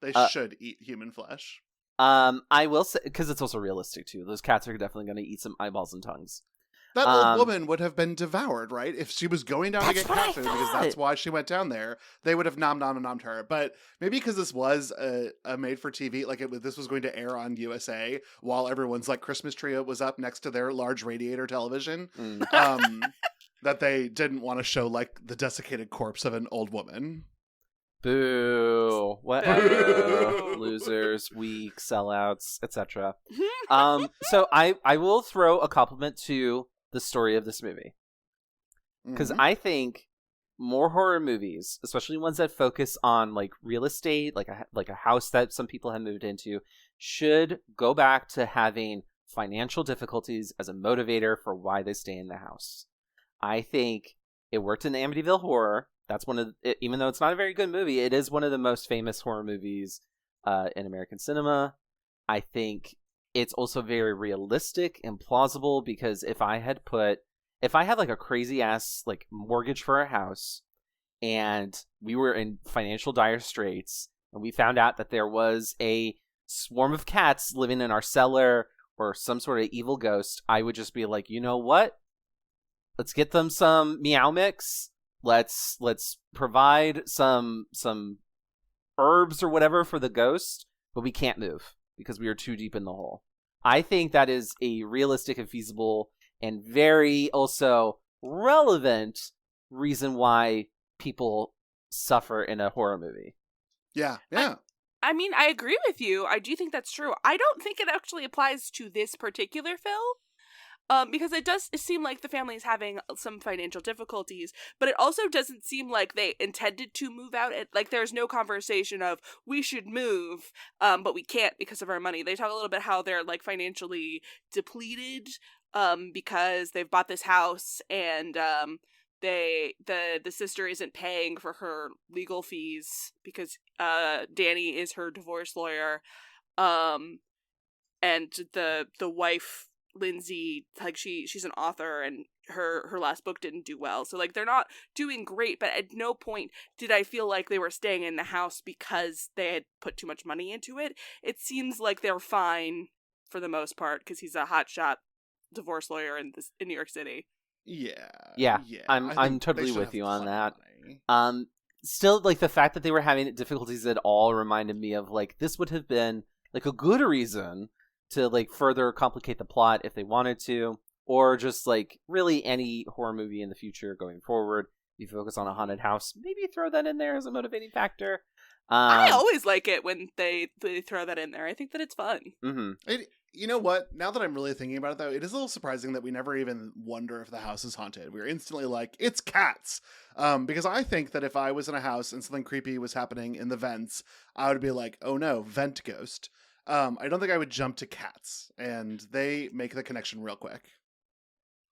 They should eat human flesh. I will say, because it's also realistic too. Those cats are definitely going to eat some eyeballs and tongues. That old woman would have been devoured, right? If she was going down to get cat food, because that's why she went down there, they would have nommed her. But maybe because this was a made-for-TV, like this was going to air on USA while everyone's like Christmas tree was up next to their large radiator television, that they didn't want to show like the desiccated corpse of an old woman. Boo! What? Boo. Losers, weak, sellouts, etc. So I will throw a compliment to the story of this movie, because I think more horror movies, especially ones that focus on like real estate, like a house that some people have moved into, should go back to having financial difficulties as a motivator for why they stay in the house. I think it worked in Amityville Horror. That's even though it's not a very good movie, it is one of the most famous horror movies in American cinema. I think it's also very realistic and plausible, because if I had like a crazy ass like mortgage for a house and we were in financial dire straits and we found out that there was a swarm of cats living in our cellar or some sort of evil ghost, I would just be like, you know what? Let's get them some meow mix. Let's provide some herbs or whatever for the ghost, but we can't move because we are too deep in the hole. I think that is a realistic and feasible and very also relevant reason why people suffer in a horror movie. Yeah. I mean, I agree with you. I do think that's true. I don't think it actually applies to this particular film. Because it seem like the family is having some financial difficulties, but it also doesn't seem like they intended to move out. Like, there's no conversation of, we should move, but we can't because of our money. They talk a little bit how they're, like, financially depleted, because they've bought this house, and, the sister isn't paying for her legal fees because, Danny is her divorce lawyer, and the wife, Lindsay, like she's an author, and her last book didn't do well, so like they're not doing great, but at no point did I feel like they were staying in the house because they had put too much money into it. It seems like they're fine for the most part because he's a hotshot divorce lawyer in New York City. Yeah. I'm totally with you on that. Still, like, the fact that they were having difficulties at all reminded me of like this would have been like a good reason to like further complicate the plot if they wanted to, or just like really any horror movie in the future going forward. You focus on a haunted house, maybe throw that in there as a motivating factor. I always like it when they throw that in there. I think that it's fun. Mm-hmm. You know what? Now that I'm really thinking about it, though, it is a little surprising that we never even wonder if the house is haunted. We're instantly like, it's cats. Because I think that if I was in a house and something creepy was happening in the vents, I would be like, oh no, vent ghost. I don't think I would jump to cats, and they make the connection real quick.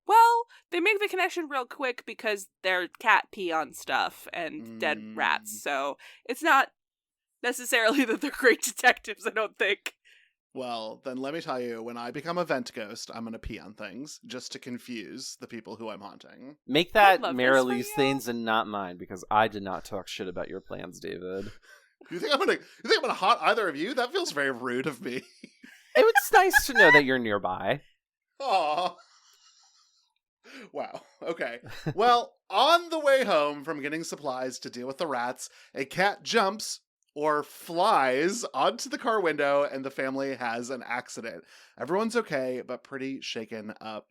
Well, they make the connection real quick because they're cat pee on stuff and dead rats, so it's not necessarily that they're great detectives, I don't think. Well, then let me tell you, when I become a vent ghost, I'm going to pee on things just to confuse the people who I'm haunting. Make that Marilee's things and not mine, because I did not talk shit about your plans, David. You think I'm gonna haunt either of you? That feels very rude of me. It's nice to know that you're nearby. Aw. Wow. Okay. Well, on the way home from getting supplies to deal with the rats, a cat jumps, or flies onto the car window, and the family has an accident. Everyone's okay, but pretty shaken up.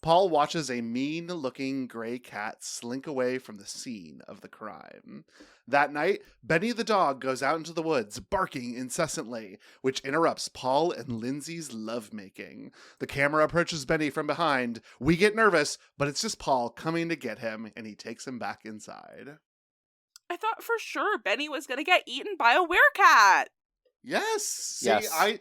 Paul watches a mean-looking gray cat slink away from the scene of the crime. That night, Benny the dog goes out into the woods, barking incessantly, which interrupts Paul and Lindsay's lovemaking. The camera approaches Benny from behind. We get nervous, but it's just Paul coming to get him, and he takes him back inside. I thought for sure Benny was going to get eaten by a werecat. Yes. See, Yes.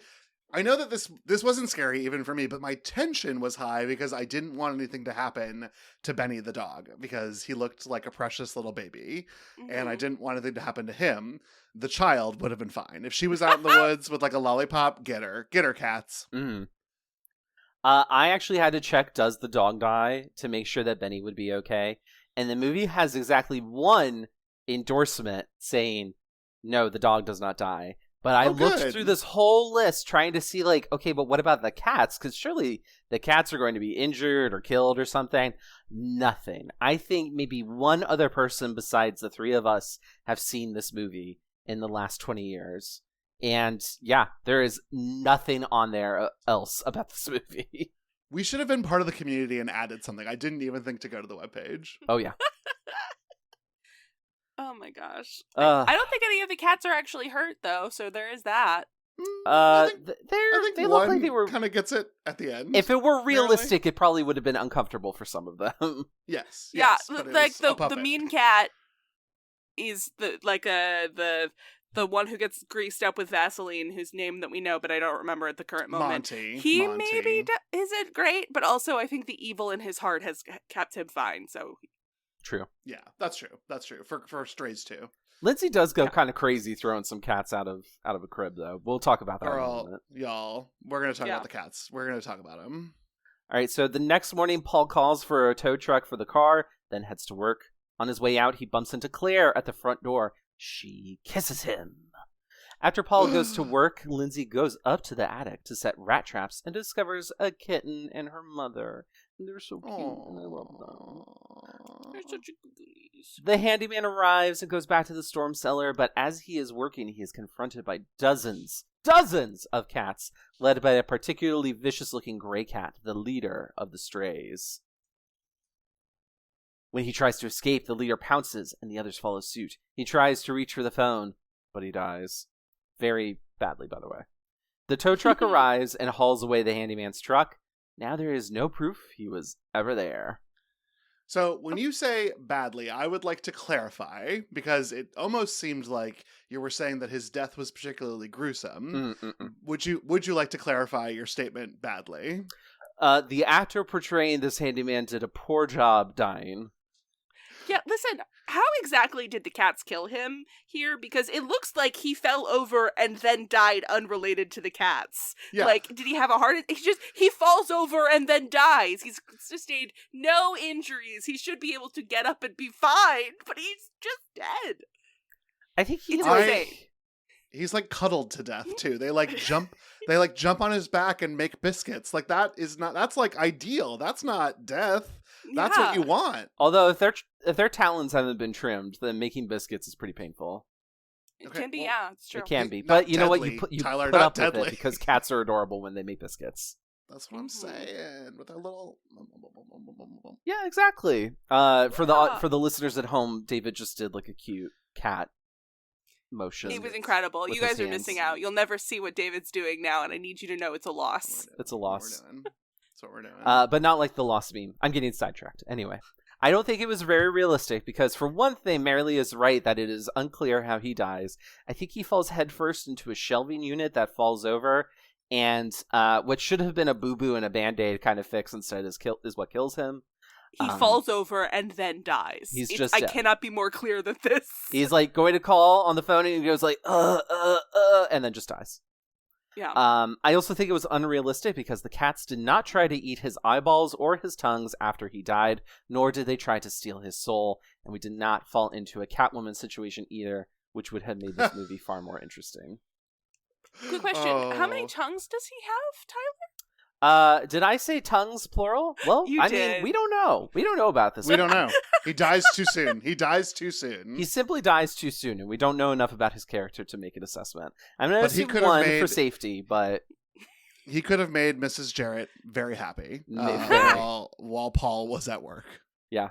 I know that this wasn't scary even for me, but my tension was high because I didn't want anything to happen to Benny the dog because he looked like a precious little baby, and I didn't want anything to happen to him. The child would have been fine. If she was out in the woods with like a lollipop, get her cats. Mm. I actually had to check, does the dog die, to make sure that Benny would be okay. And the movie has exactly one endorsement saying, no, the dog does not die. But I looked through this whole list trying to see, like, okay, but what about the cats? Because surely the cats are going to be injured or killed or something. Nothing. I think maybe one other person besides the three of us have seen this movie in the last 20 years. And yeah, there is nothing on there else about this movie. We should have been part of the community and added something. I didn't even think to go to the webpage. Oh, yeah. Oh my gosh. I don't think any of the cats are actually hurt, though, so there is that. I think they one look like they were kind of gets it at the end. If it were realistic, it probably would have been uncomfortable for some of them. Yes. Yeah, but it like was a the puppet. mean cat is the one who gets greased up with Vaseline, whose name that we know, but I don't remember at the current moment. He maybe isn't great, but also I think the evil in his heart has kept him fine. So True. Yeah, that's true. That's true. For Strays too. Lindsay does go kind of crazy throwing some cats out of a crib, though. We'll talk about that in a moment. Y'all, we're going to talk about the cats. We're going to talk about them. All right, so the next morning, Paul calls for a tow truck for the car, then heads to work. On his way out, he bumps into Claire at the front door. She kisses him. After Paul goes to work, Lindsay goes up to the attic to set rat traps and discovers a kitten and her mother. They're so cute, and I love them. they're such goodies. The handyman arrives and goes back to the storm cellar, but as he is working, he is confronted by dozens of cats, led by a particularly vicious-looking gray cat, the leader of the strays. When he tries to escape, the leader pounces, and the others follow suit. He tries to reach for the phone, but he dies. Very badly, by the way. The tow truck arrives and hauls away the handyman's truck. Now there is no proof he was ever there. So when you say badly, I would like to clarify, because it almost seemed like you were saying that his death was particularly gruesome. Would you like to clarify your statement badly? The actor portraying this handyman did a poor job dying. Yeah, listen, how exactly did the cats kill him here? Because it looks like he fell over and then died unrelated to the cats. Yeah. Like, did he have a heart attack? He falls over and then dies. He's sustained no injuries. He should be able to get up and be fine, but he's just dead. I think He's like cuddled to death too. They jump on his back and make biscuits. Like that's like ideal. That's not death. That's what you want. Although if their talons haven't been trimmed, then making biscuits is pretty painful. It can be, yeah, it's true. It can be, but you know what? You Tyler, put not up deadly. with it because cats are adorable when they make biscuits. That's what I'm saying. With their little. Yeah, exactly. For the listeners at home, David just did like a cute cat motion. It was incredible. You guys are missing out. You'll never see what David's doing now, and I need you to know it's a loss. It's a loss. That's what we're doing. But not like the lost meme. I'm getting sidetracked. Anyway, I don't think it was very realistic because, for one thing, Marilee is right that it is unclear how he dies. I think he falls headfirst into a shelving unit that falls over, and what should have been a boo-boo and a Band-Aid kind of fix instead is what kills him. He falls over and then dies. He's just I dead. cannot be more clear than this. He's like going to call on the phone and he goes like, and then just dies. Yeah. I also think it was unrealistic because the cats did not try to eat his eyeballs or his tongues after he died, nor did they try to steal his soul, and we did not fall into a Catwoman situation either, which would have made this movie far more interesting. Good question. How many tongues does he have, Tyler? Did I say tongues plural? Well, You I did. mean, we don't know. We don't know about this. We don't know. He dies too soon. He dies too soon. He simply dies too soon, and we don't know enough about his character to make an assessment. I'm going to But he assume could have one for made- safety, but He could have made Mrs. Jarrett very happy Very. while Paul was at work. yeah.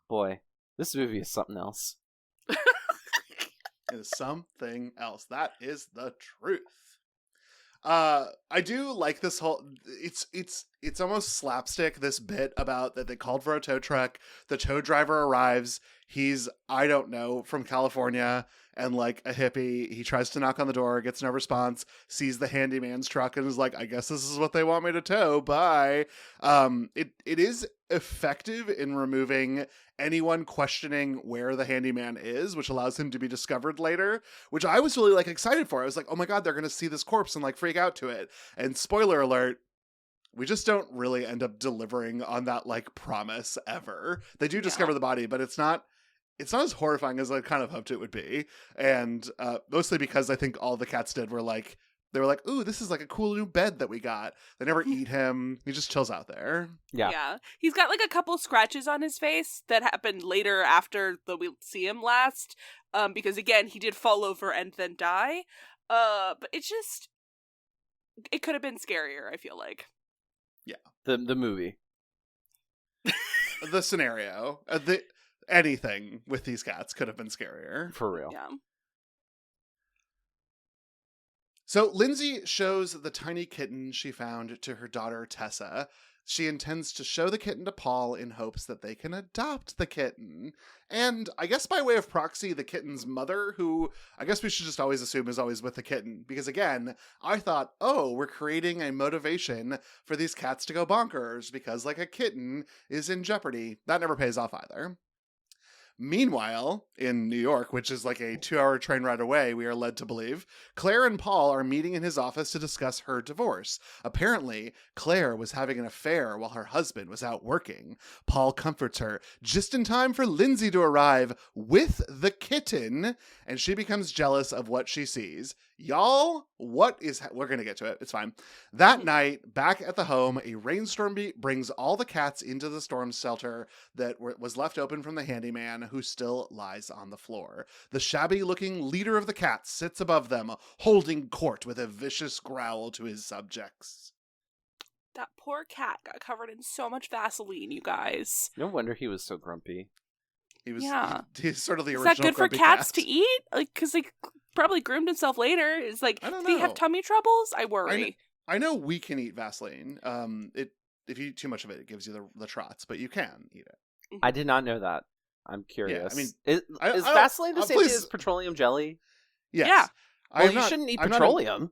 Boy, this movie is something else. It is something else. That is the truth. I do like this whole. It's almost slapstick. This bit about that they called for a tow truck. The tow driver arrives. He's, I don't know, from California and like a hippie. He tries to knock on the door, gets no response, sees the handyman's truck and is like, I guess this is what they want me to tow. Bye. It is effective in removing anyone questioning where the handyman is, which allows him to be discovered later, which I was really like excited for. I was like, oh my God, they're going to see this corpse and like freak out to it. And spoiler alert, we just don't really end up delivering on that like promise ever. They do discover the body, but it's not as horrifying as I kind of hoped it would be. And mostly because I think all the cats did were like, they were like, ooh, this is like a cool new bed that we got. They never eat him. He just chills out there. Yeah. He's got like a couple scratches on his face that happened later after we see him last. Because again, he did fall over and then die. But it could have been scarier, I feel like. Yeah. The movie. The scenario. Anything with these cats could have been scarier. For real. Yeah. So Lindsay shows the tiny kitten she found to her daughter Tessa. She intends to show the kitten to Paul in hopes that they can adopt the kitten. And I guess by way of proxy, the kitten's mother, who I guess we should just always assume is always with the kitten. Because again, I thought, oh, we're creating a motivation for these cats to go bonkers because like a kitten is in jeopardy. That never pays off either. Meanwhile, in New York, which is like a 2-hour train ride away, we are led to believe, Claire and Paul are meeting in his office to discuss her divorce. Apparently, Claire was having an affair while her husband was out working. Paul comforts her just in time for Lindsay to arrive with the kitten, and she becomes jealous of what she sees. Y'all, we're going to get to it. It's fine. That night, back at the home, a rainstorm brings all the cats into the storm shelter that was left open from the handyman, who still lies on the floor. The shabby-looking leader of the cats sits above them, holding court with a vicious growl to his subjects. That poor cat got covered in so much Vaseline, you guys. No wonder he was so grumpy. He's sort of the Is original that good for grumpy cats cat. to eat? Like, because they probably groomed himself later. Is like, I don't do they have know. tummy troubles? I worry. I know we can eat Vaseline. If you eat too much of it, it gives you the trots, but you can eat it. I did not know that. I'm curious. Yeah, I mean, is Vaseline the same please- as petroleum jelly? Yes. Yeah. Well, you shouldn't eat petroleum.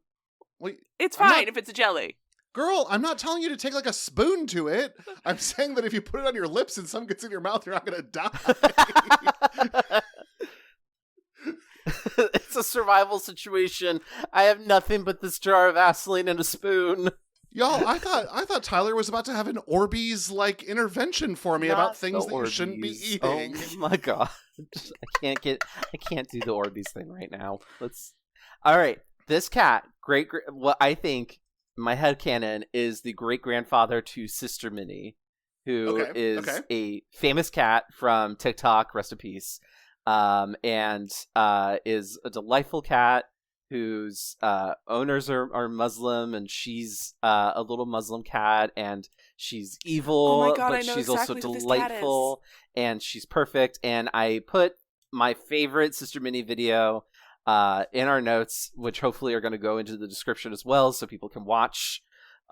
It's I'm fine not- if it's a jelly. Girl, I'm not telling you to take like a spoon to it. I'm saying that if you put it on your lips and some gets in your mouth, you're not going to die. It's a survival situation. I have nothing but this jar of Vaseline and a spoon. Y'all, I thought Tyler was about to have an Orbeez like intervention for me Not about things the that you shouldn't be Orbeez. eating. Oh my god. I can't do the Orbeez thing right now. All right. This cat, what I think my headcanon is the great grandfather to Sister Minnie, who is a famous cat from TikTok, rest in peace. And is a delightful cat whose owners are Muslim, and she's a little Muslim cat, and she's evil, Oh my God, but I know she's exactly also who this cat delightful, and she's perfect. And I put my favorite Sister Minnie video in our notes, which hopefully are going to go into the description as well, so people can watch.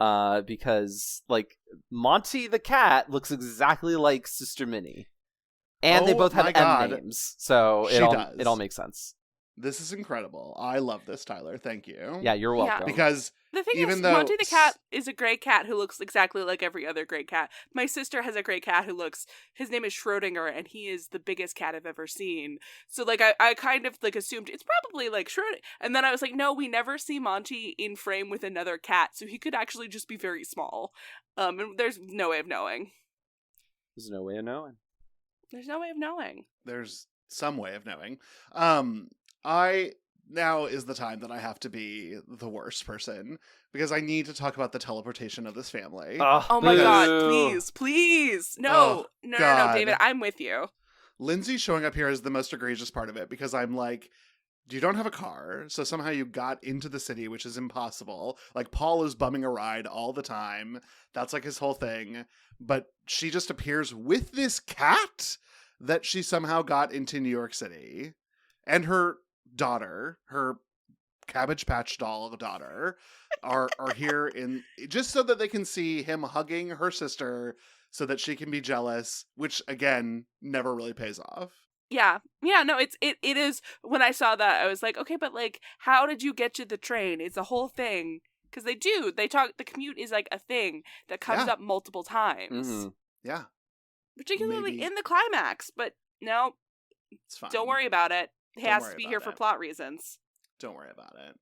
Because like Monty the cat looks exactly like Sister Minnie. And they both have M names, so it all makes sense. This is incredible. I love this, Tyler. Thank you. Yeah, you're welcome. Yeah. Because The thing even is, though Monty the cat is a gray cat who looks exactly like every other gray cat. My sister has a gray cat his name is Schrodinger, and he is the biggest cat I've ever seen. So like I kind of like assumed it's probably like Schrodinger. And then I was like, no, we never see Monty in frame with another cat, so he could actually just be very small. And there's no way of knowing. There's no way of knowing. There's no way of knowing. there's some way of knowing. now is the time that I have to be the worst person because I need to talk about the teleportation of this family. Oh my God, please. No, David, I'm with you. Lindsay showing up here is the most egregious part of it because I'm like, you don't have a car, so somehow you got into the city, which is impossible. Like, Paul is bumming a ride all the time. That's like his whole thing. But she just appears with this cat that she somehow got into New York City. And her daughter, her Cabbage Patch doll daughter, are here in just so that they can see him hugging her sister so that she can be jealous, which again never really pays off. Yeah, no, it is. When I saw that, I was like, okay, but like, how did you get to the train? It's a whole thing because they talk. The commute is like a thing that comes up multiple times. Mm-hmm. Yeah, particularly in the climax. But no, it's fine. Don't worry about it. He has to be here for plot reasons. Don't worry about it.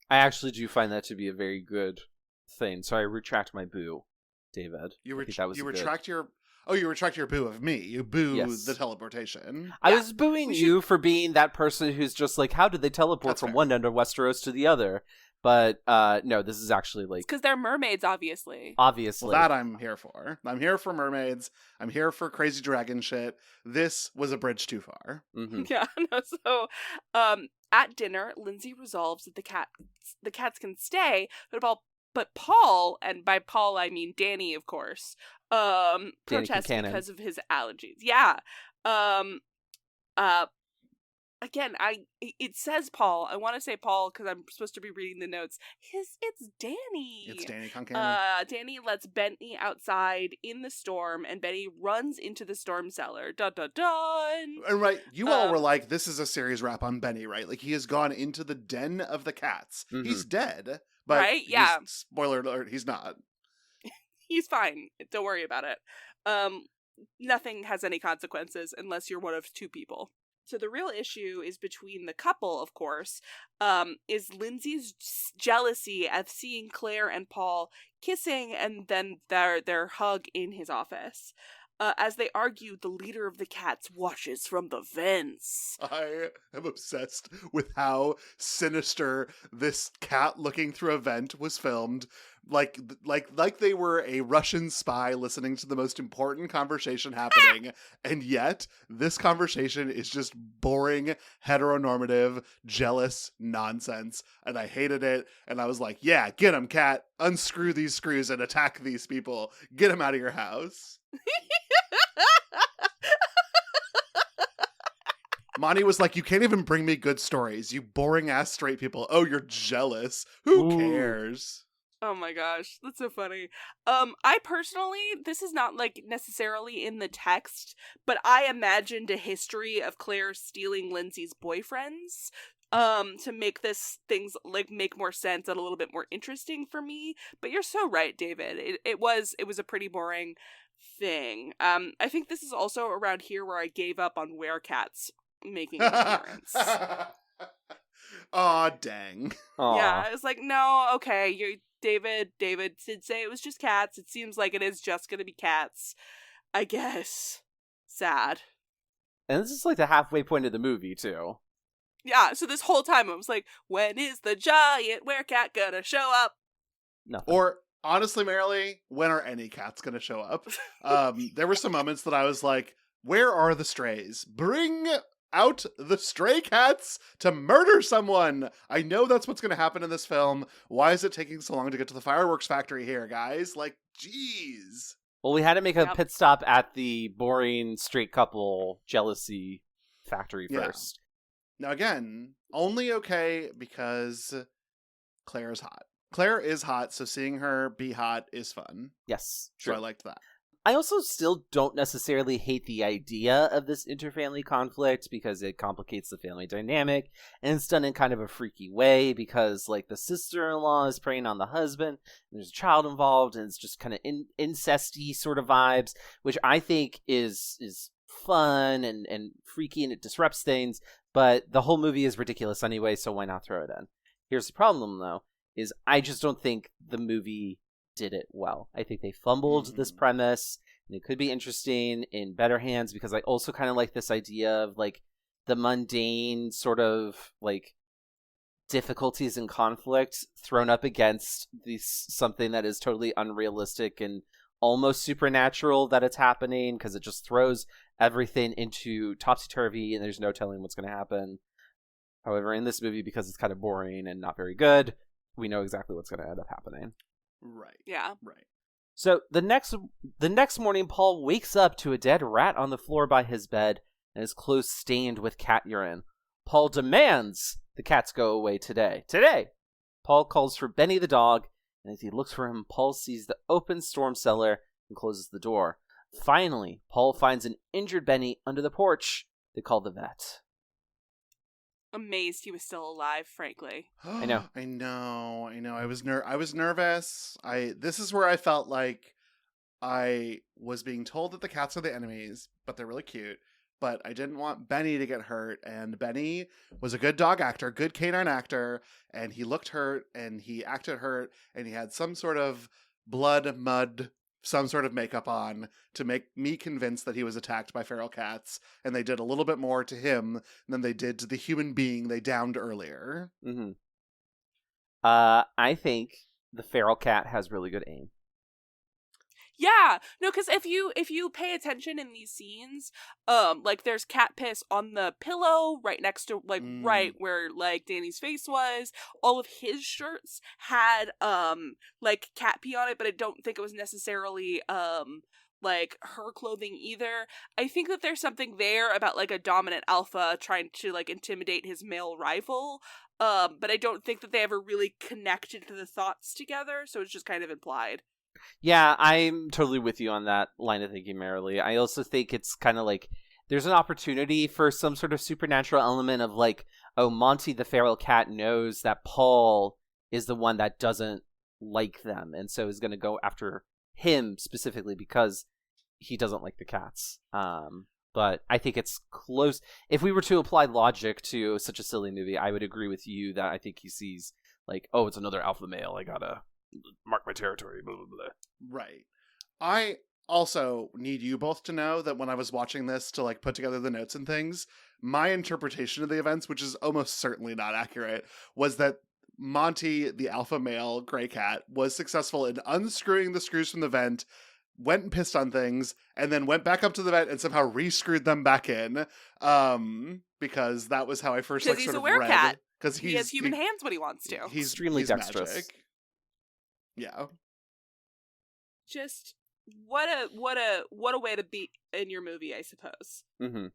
I actually do find that to be a very good thing. So I retract my boo, David. You retract your boo of me. You boo the teleportation. I was booing you for being that person who's just like, how did they teleport from one end of Westeros to the other? But no, this is actually like... It's because they're mermaids, obviously. Well, that I'm here for. I'm here for mermaids. I'm here for crazy dragon shit. This was a bridge too far. Mm-hmm. Yeah, no, so at dinner, Lindsay resolves that the cats can stay, but Paul, and by Paul I mean Danny, of course, protests because of his allergies. Yeah. Again, it says Paul. I want to say Paul because I'm supposed to be reading the notes. It's Danny. It's Danny Concannon. Danny lets Benny outside in the storm, and Benny runs into the storm cellar. Dun dun dun. And right, you all were like, "This is a series wrap on Benny, right? Like he has gone into the den of the cats. Mm-hmm. He's dead, but right? Yeah. Spoiler alert: he's not. He's fine. Don't worry about it. Nothing has any consequences unless you're one of two people. So the real issue is between the couple, of course, is Lindsay's jealousy of seeing Claire and Paul kissing and then their hug in his office. As they argue, the leader of the cats watches from the vents. I am obsessed with how sinister this cat looking through a vent was filmed. Like they were a Russian spy listening to the most important conversation happening, and yet this conversation is just boring, heteronormative, jealous nonsense, and I hated it, and I was like, yeah, get him, cat, unscrew these screws and attack these people, get him out of your house. Monty was like, you can't even bring me good stories, you boring ass straight people. Oh, you're jealous. Who cares? Oh my gosh, that's so funny. I personally, this is not like necessarily in the text, but I imagined a history of Claire stealing Lindsay's boyfriends to make things like make more sense and a little bit more interesting for me. But you're so right, David. It was a pretty boring thing. I think this is also around here where I gave up on werecats making an appearance. Aw, dang. Aww. Yeah, I was like, no, okay, David did say it was just cats. It seems like it is just gonna be cats, I guess. Sad. And this is like the halfway point of the movie, too. Yeah, so this whole time I was like, when is the giant werecat gonna show up? Nothing. Or, honestly, Marilee, when are any cats gonna show up? There were some moments that I was like, where are the strays? Bring out the stray cats to murder someone. I know that's what's going to happen in this film. Why is it taking so long to get to the fireworks factory here, guys? Like, jeez. Well, we had to make a pit stop at the boring straight couple jealousy factory first. Now, again, only okay because Claire is hot. Claire is hot, so seeing her be hot is fun. Yes, true. So I liked that. I also still don't necessarily hate the idea of this interfamily conflict because it complicates the family dynamic, and it's done in kind of a freaky way because, like, the sister-in-law is preying on the husband, and there's a child involved, and it's just kind of incesty sort of vibes, which I think is fun and freaky, and it disrupts things, but the whole movie is ridiculous anyway, so why not throw it in? Here's the problem, though, is I just don't think the movie did it well. I think they fumbled this premise, and it could be interesting in better hands because I also kind of like this idea of like the mundane sort of like difficulties and conflict thrown up against something that is totally unrealistic and almost supernatural that it's happening, because it just throws everything into topsy-turvy and there's no telling what's going to happen. However, in this movie, because it's kind of boring and not very good, we know exactly what's going to end up happening. Right. Yeah. Right. So the next morning, Paul wakes up to a dead rat on the floor by his bed and his clothes stained with cat urine. Paul demands the cats go away today. Today! Paul calls for Benny the dog, and as he looks for him, Paul sees the open storm cellar and closes the door. Finally, Paul finds an injured Benny under the porch. They call the vet. Amazed he was still alive, frankly. I know. I know. I was nervous. This is where I felt like I was being told that the cats are the enemies, but they're really cute. But I didn't want Benny to get hurt, and Benny was a good dog actor, good canine actor, and he looked hurt, and he acted hurt, and he had some sort of blood, mud, some sort of makeup on to make me convinced that he was attacked by feral cats, and they did a little bit more to him than they did to the human being they downed earlier. Mm-hmm. I think the feral cat has really good aim. Yeah, no, because if you pay attention in these scenes, like there's cat piss on the pillow right next to right where like Danny's face was. All of his shirts had like cat pee on it, but I don't think it was necessarily like her clothing either. I think that there's something there about like a dominant alpha trying to like intimidate his male rival. But I don't think that they ever really connected the thoughts together, so it's just kind of implied. Yeah, I'm totally with you on that line of thinking, Marilee. I also think it's kind of like there's an opportunity for some sort of supernatural element of like, oh, Monty the feral cat knows that Paul is the one that doesn't like them, and so is going to go after him specifically because he doesn't like the cats. But I think it's close. If we were to apply logic to such a silly movie, I would agree with you that I think he sees like, oh, it's another alpha male. I gotta mark my territory, blah, blah, blah. Right. I also need you both to know that when I was watching this to like put together the notes and things, my interpretation of the events, which is almost certainly not accurate, was that Monty, the alpha male gray cat, was successful in unscrewing the screws from the vent, went and pissed on things, and then went back up to the vent and somehow re-screwed them back in. Because that was how I first like sort of read. Because he's a werecat. Because he has human hands when he wants to. He's extremely dexterous. Magic. Yeah. Just what a way to be in your movie, I suppose. Mm-hmm.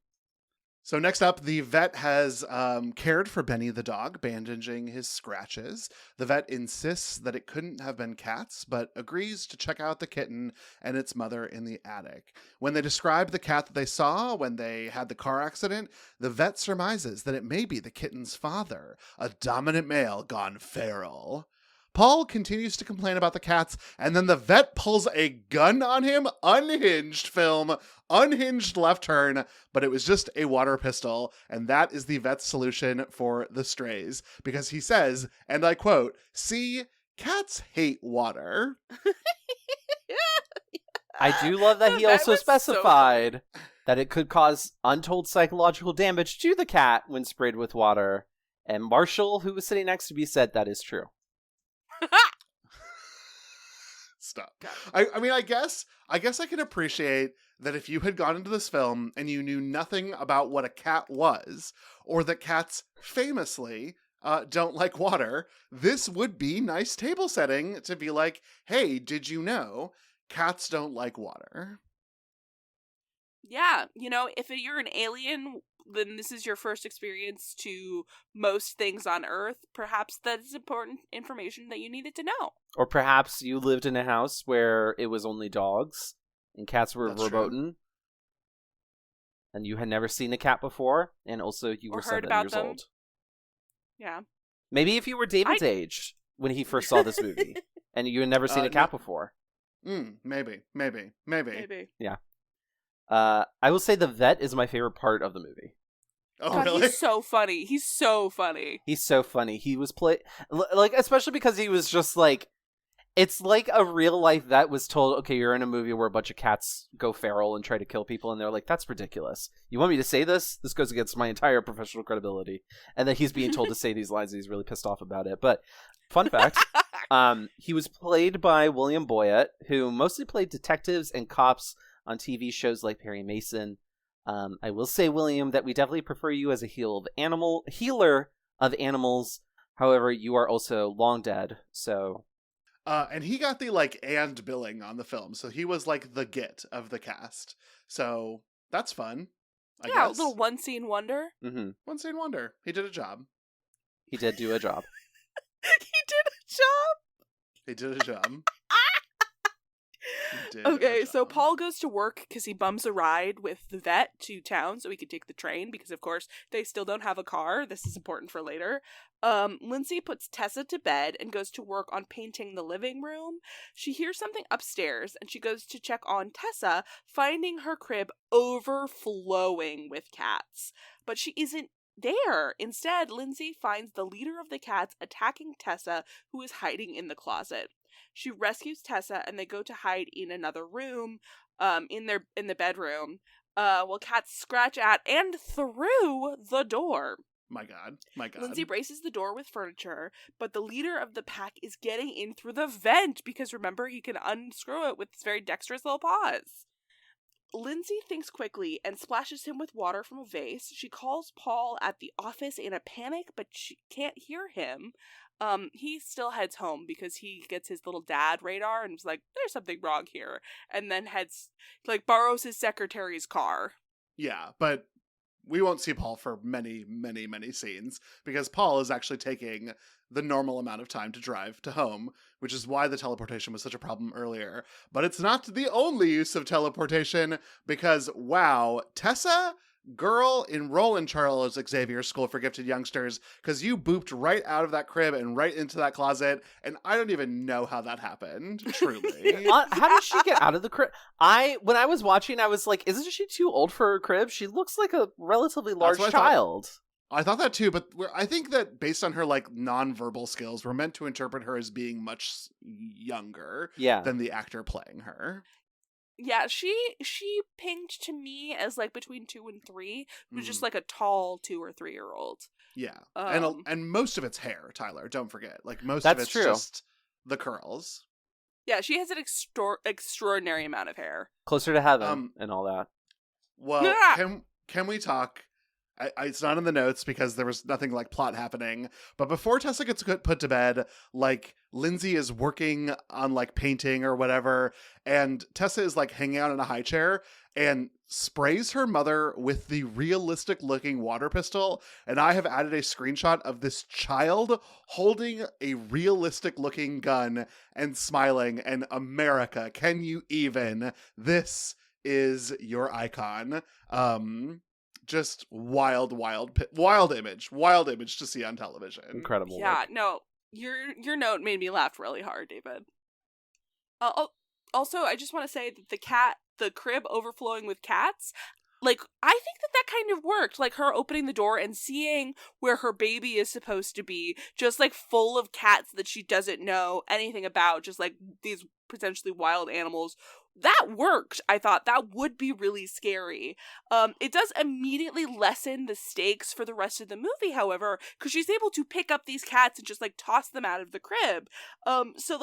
So next up, the vet has cared for Benny the dog, bandaging his scratches. The vet insists that it couldn't have been cats, but agrees to check out the kitten and its mother in the attic. When they describe the cat that they saw when they had the car accident, the vet surmises that it may be the kitten's father, a dominant male gone feral. Paul continues to complain about the cats, and then the vet pulls a gun on him. Unhinged film, unhinged left turn, but it was just a water pistol, and that is the vet's solution for the strays. Because he says, and I quote, "See, cats hate water." I do love that he also specified that it could cause untold psychological damage to the cat when sprayed with water. And Marshall, who was sitting next to me, said that is true. Stop. I mean, I guess I can appreciate that if you had gone into this film and you knew nothing about what a cat was, or that cats famously don't like water, this would be nice table setting to be like, hey, did you know cats don't like water? Yeah, you know, if you're an alien, then this is your first experience to most things on Earth. Perhaps that is important information that you needed to know. Or perhaps you lived in a house where it was only dogs and cats were verboten. And you had never seen a cat before, and also you were 7 years old. Yeah. Maybe if you were David's age when he first saw this movie, and you had never seen a cat before. Maybe. Yeah. I will say the vet is my favorite part of the movie. Oh, God, really? He's so funny. He's so funny. He was like, especially because he was just like, It's like a real life vet was told, okay, you're in a movie where a bunch of cats go feral and try to kill people, and they're like, that's ridiculous. You want me to say this? This goes against my entire professional credibility. And then he's being told to say these lines, and he's really pissed off about it. But fun fact, he was played by William Boyett, who mostly played detectives and cops on TV shows like Perry Mason. I will say, William, that we definitely prefer you as a healer of animals. However, you are also long dead, so... and he got the, and billing on the film, so he was, the Git of the cast. So, that's fun, I guess. Yeah, a little one-scene wonder. Mm-hmm. One-scene wonder. He did a job. He did do a job. He did a job. Okay, so Paul goes to work because he bums a ride with the vet to town so he could take the train because, of course, they still don't have a car. This is important for later. Lindsay puts Tessa to bed and goes to work on painting the living room. She hears something upstairs and she goes to check on Tessa, finding her crib overflowing with cats. But she isn't there. Instead, Lindsay finds the leader of the cats attacking Tessa, who is hiding in the closet. She rescues Tessa and they go to hide in another room, in the bedroom, while cats scratch at and through the door. My God. Lindsay braces the door with furniture, but the leader of the pack is getting in through the vent because remember, he can unscrew it with his very dexterous little paws. Lindsay thinks quickly and splashes him with water from a vase. She calls Paul at the office in a panic, but she can't hear him. He still heads home because he gets his little dad radar and is like, there's something wrong here. And then borrows his secretary's car. Yeah, but we won't see Paul for many, many, many scenes because Paul is actually taking the normal amount of time to drive to home, which is why the teleportation was such a problem earlier. But it's not the only use of teleportation because, wow, Tessa, girl, enroll in Charles Xavier School for Gifted Youngsters because you booped right out of that crib and right into that closet, and I don't even know how that happened, truly. How did she get out of the crib? When I was watching, I was like, isn't she too old for her crib? She looks like a relatively large child. I thought that too, but I think that based on her nonverbal skills, we're meant to interpret her as being much younger than the actor playing her. Yeah, she pinged to me as between 2 and 3, who's just a tall 2 or 3-year-old. Yeah, and most of it's hair, Tyler. Don't forget, most of it's true. Just the curls. Yeah, she has an extraordinary amount of hair, closer to heaven and all that. Well, can we talk? It's not in the notes because there was nothing plot happening. But before Tessa gets put to bed, Lindsay is working on painting or whatever, and Tessa is hanging out in a high chair and sprays her mother with the realistic looking water pistol. And I have added a screenshot of this child holding a realistic looking gun and smiling. And America, can you even? This is your icon. Just wild image to see on television. Incredible. Yeah, no, your note made me laugh really hard, David. Also, I just want to say that the crib overflowing with cats, I think that kind of worked. Her opening the door and seeing where her baby is supposed to be, just full of cats that she doesn't know anything about, just these potentially wild animals. That worked. I thought that would be really scary. It does immediately lessen the stakes for the rest of the movie, however, because she's able to pick up these cats and just toss them out of the crib. So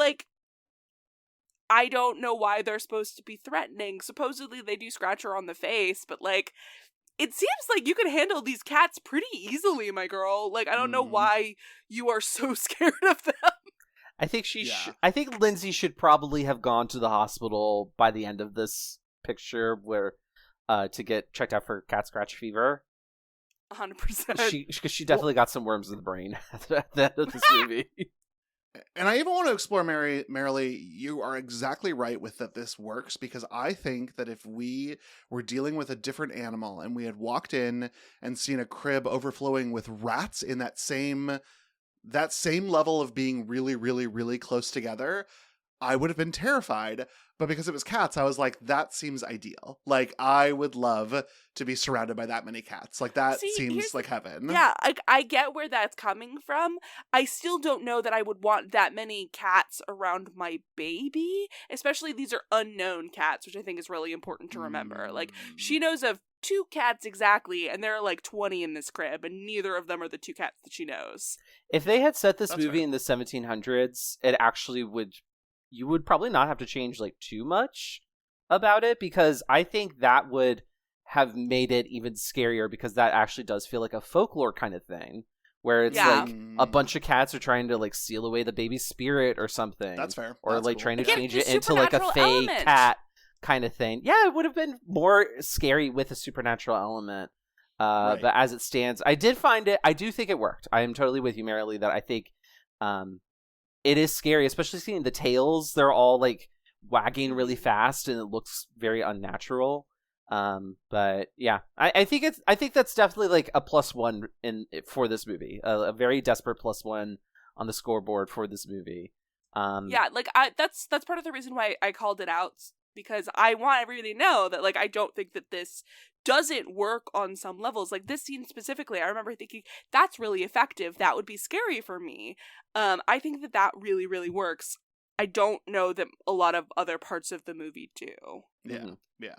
I don't know why they're supposed to be threatening. Supposedly they do scratch her on the face, but it seems like you can handle these cats pretty easily, my girl. I don't know why you are so scared of them. I think I think Lindsay should probably have gone to the hospital by the end of this picture where to get checked out for cat scratch fever. 100%. Because she definitely got some worms in the brain at the end of this movie. And I even want to explore, Marilee, you are exactly right with that this works, because I think that if we were dealing with a different animal and we had walked in and seen a crib overflowing with rats in that same level of being really, really, really close together, I would have been terrified, but because it was cats, I was like, that seems ideal. Like, I would love to be surrounded by that many cats. Like, that seems like heaven. Yeah, I get where that's coming from. I still don't know that I would want that many cats around my baby, especially these are unknown cats, which I think is really important to remember. Like, she knows of 2 cats exactly, and there are like 20 in this crib, and neither of them are the 2 cats that she knows. If they had set this movie in the 1700s, it actually would... You would probably not have to change like too much about it, because I think that would have made it even scarier, because that actually does feel like a folklore kind of thing where it's like a bunch of cats are trying to like seal away the baby's spirit or something. That's fair. Or That's like cool. trying to Again, change the it into like a supernatural fey element. cat kind of thing. Yeah, it would have been more scary with a supernatural element. Right. But as it stands, I do think it worked. I am totally with you, Marilee, that I think it is scary, especially seeing the tails. They're all like wagging really fast, and it looks very unnatural. But yeah, I think that's definitely like a +1 for this movie. A very desperate +1 on the scoreboard for this movie. Yeah, like that's part of the reason why I called it out, because I want everybody to know that like I don't think that this doesn't work on some levels. Like this scene specifically, I remember thinking that's really effective. That would be scary for me. I think that really, really works. I don't know that a lot of other parts of the movie do. Yeah, Mm-hmm. yeah.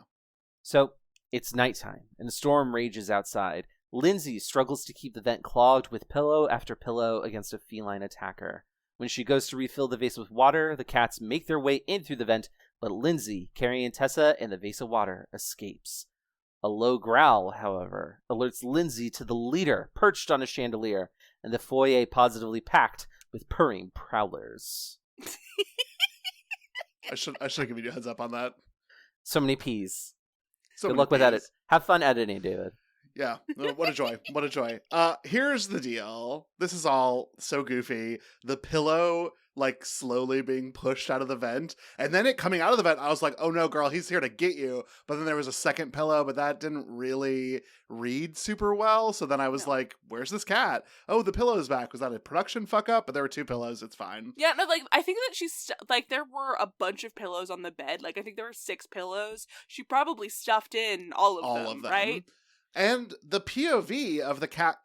So it's nighttime, and the storm rages outside. Lindsay struggles to keep the vent clogged with pillow after pillow against a feline attacker. When she goes to refill the vase with water, the cats make their way in through the vent, but Lindsay, carrying Tessa and the vase of water, escapes. A low growl, however, alerts Lindsay to the leader perched on a chandelier, and the foyer positively packed with purring prowlers. I should have given you a heads up on that. So many peas. So Good many luck with peas. edit. Have fun editing, David. Yeah, what a joy. What a joy. Here's the deal. This is all so goofy. The pillow, like, slowly being pushed out of the vent, and then it coming out of the vent, I was like, oh no, girl, he's here to get you. But then there was a second pillow, but that didn't really read super well, so then I was like, where's this cat? Oh, the pillow's back. Was that a production fuck up? But there were 2 pillows, it's fine. Yeah, no, like, I think that she's, like, there were a bunch of pillows on the bed. Like, I think there were 6 pillows. She probably stuffed in all of them, right? And the POV of the cat,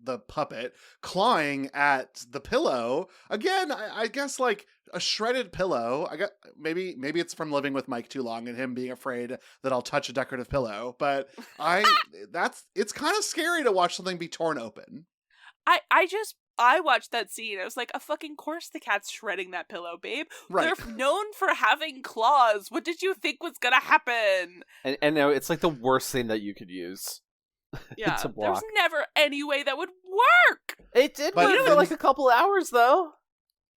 the puppet, clawing at the pillow, again, I guess, like, a shredded pillow. I got maybe it's from living with Mike too long and him being afraid that I'll touch a decorative pillow. But it's kind of scary to watch something be torn open. I watched that scene. I was like, a fucking course the cat's shredding that pillow, babe. Right. They're known for having claws. What did you think was gonna happen? And no, it's like the worst thing that you could use. Yeah, to block. there's never any way that would work. It did But work for like a couple hours, though.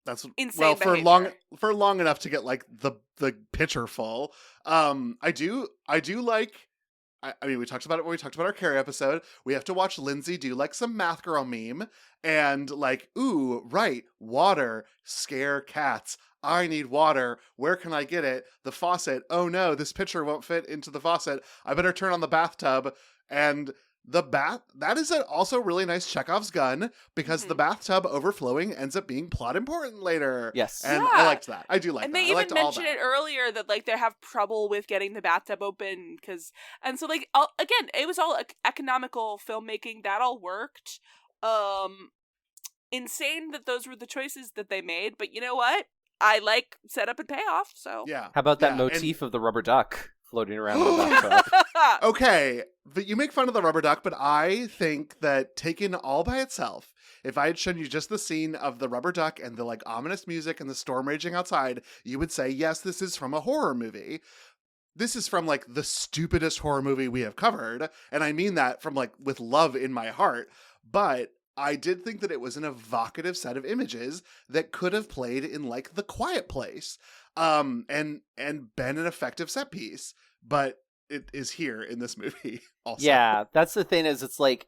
That's insane. Well, for long enough to get like the pitcher full. I do like. I mean, we talked about it when we talked about our Carrie episode. We have to watch Lindsay do like some math girl meme and like, ooh, right, water, scare cats. I need water. Where can I get it? The faucet. Oh no, this pitcher won't fit into the faucet. I better turn on the bathtub. And that is also really nice Chekhov's gun, because the bathtub overflowing ends up being plot important later. Yes. And Yeah. I liked that. I do like and that. they I even liked all mentioned that. it earlier that like they have trouble with getting the bathtub open and so like again, it was all economical filmmaking that all worked. Insane that those were the choices that they made, but you know what? I like setup and payoff. So Yeah. How about that Yeah, motif of the rubber duck floating around in the bathtub? Okay, but you make fun of the rubber duck, but I think that taken all by itself, if I had shown you just the scene of the rubber duck and the like ominous music and the storm raging outside, you would say, yes, this is from a horror movie. This is from like the stupidest horror movie we have covered, and I mean that from like with love in my heart, but I did think that it was an evocative set of images that could have played in like The Quiet Place, and been an effective set piece, but it is here in this movie also. Yeah, that's the thing, is it's like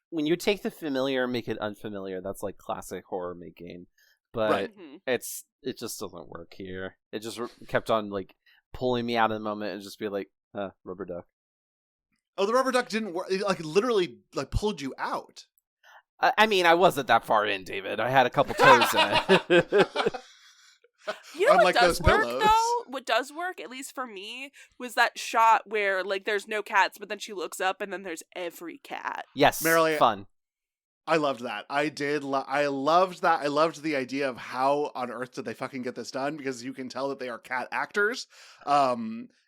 when you take the familiar and make it unfamiliar, that's like classic horror making. But Right. it just doesn't work here. It just kept on like pulling me out of the moment and just be like, rubber duck. Oh, the rubber duck didn't work. It like literally like pulled you out. I mean, I wasn't that far in, David. I had a couple toes in it. You know what Unlike does those work, pillows. though? What does work, at least for me, was that shot where, like, there's no cats, but then she looks up and then there's every cat. Yes, Marilee, fun. I loved that. I did. I loved that. I loved the idea of how on earth did they fucking get this done, because you can tell that they are cat actors.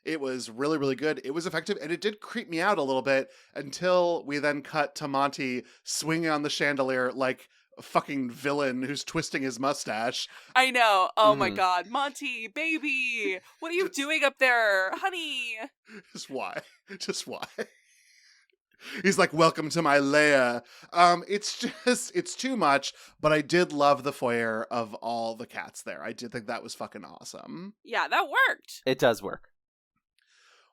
It was really, really good. It was effective, and it did creep me out a little bit until we then cut to Monty swinging on the chandelier like a fucking villain who's twisting his mustache. I know. Oh my god. Monty, baby, what are you doing up there? Honey. Just why? Just why? He's like, welcome to my lair. It's too much, but I did love the foyer of all the cats there. I did think that was fucking awesome. Yeah, that worked. It does work.